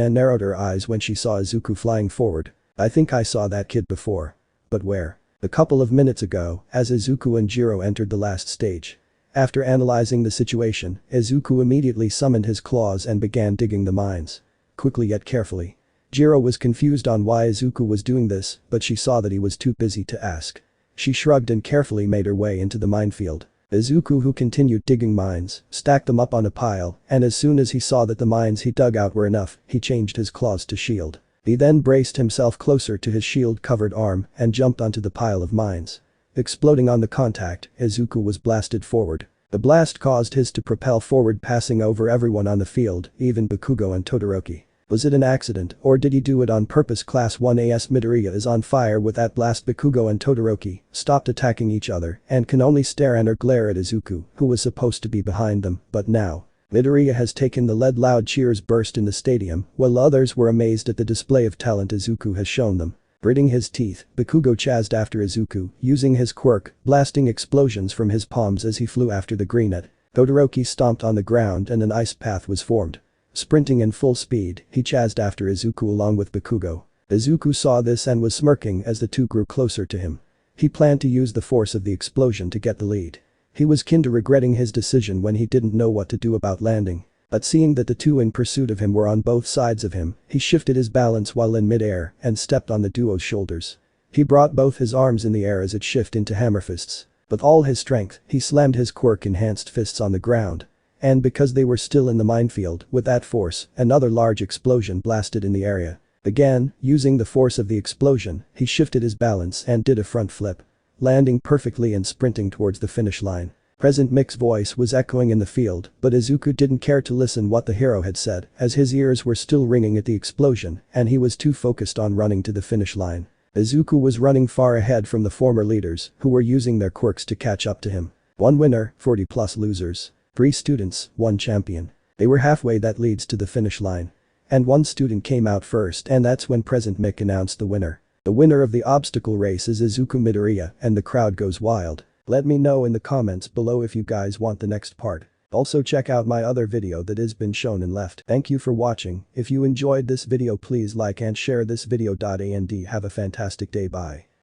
and narrowed her eyes when she saw Izuku flying forward. I think I saw that kid before. But where? A couple of minutes ago, as Izuku and Jiro entered the last stage. After analyzing the situation, Izuku immediately summoned his claws and began digging the mines. Quickly yet carefully. Jiro was confused on why Izuku was doing this, but she saw that he was too busy to ask. She shrugged and carefully made her way into the minefield. Izuku, who continued digging mines, stacked them up on a pile, and as soon as he saw that the mines he dug out were enough, he changed his claws to shield. He then braced himself closer to his shield-covered arm and jumped onto the pile of mines. Exploding on the contact, Izuku was blasted forward. The blast caused his to propel forward, passing over everyone on the field, even Bakugo and Todoroki. Was it an accident, or did he do it on purpose? Class 1As Midoriya is on fire with that blast. Bakugo and Todoroki stopped attacking each other and can only stare and or glare at Izuku, who was supposed to be behind them, but now. Midoriya has taken the lead. Loud cheers burst in the stadium, while others were amazed at the display of talent Izuku has shown them. Gritting his teeth, Bakugo chased after Izuku, using his quirk, blasting explosions from his palms as he flew after the greenet. Todoroki stomped on the ground and an ice path was formed. Sprinting in full speed, he chased after Izuku along with Bakugo. Izuku saw this and was smirking as the two grew closer to him. He planned to use the force of the explosion to get the lead. He was kin to regretting his decision when he didn't know what to do about landing. But seeing that the two in pursuit of him were on both sides of him, he shifted his balance while in mid-air and stepped on the duo's shoulders. He brought both his arms in the air as it shifted into hammer fists. With all his strength, he slammed his quirk-enhanced fists on the ground. And because they were still in the minefield, with that force, another large explosion blasted in the area. Again, using the force of the explosion, he shifted his balance and did a front flip. Landing perfectly and sprinting towards the finish line. Present Mick's voice was echoing in the field, but Izuku didn't care to listen what the hero had said, as his ears were still ringing at the explosion, and he was too focused on running to the finish line. Izuku was running far ahead from the former leaders, who were using their quirks to catch up to him. 1 winner, 40 plus losers. 3 students, 1 champion. They were halfway, that leads to the finish line. And 1 student came out first, and that's when Present Mick announced the winner. The winner of the obstacle race is Izuku Midoriya, and the crowd goes wild. Let me know in the comments below if you guys want the next part. Also check out my other video that has been shown and left. Thank you for watching. If you enjoyed this video, please like and share this video. And have a fantastic day. Bye.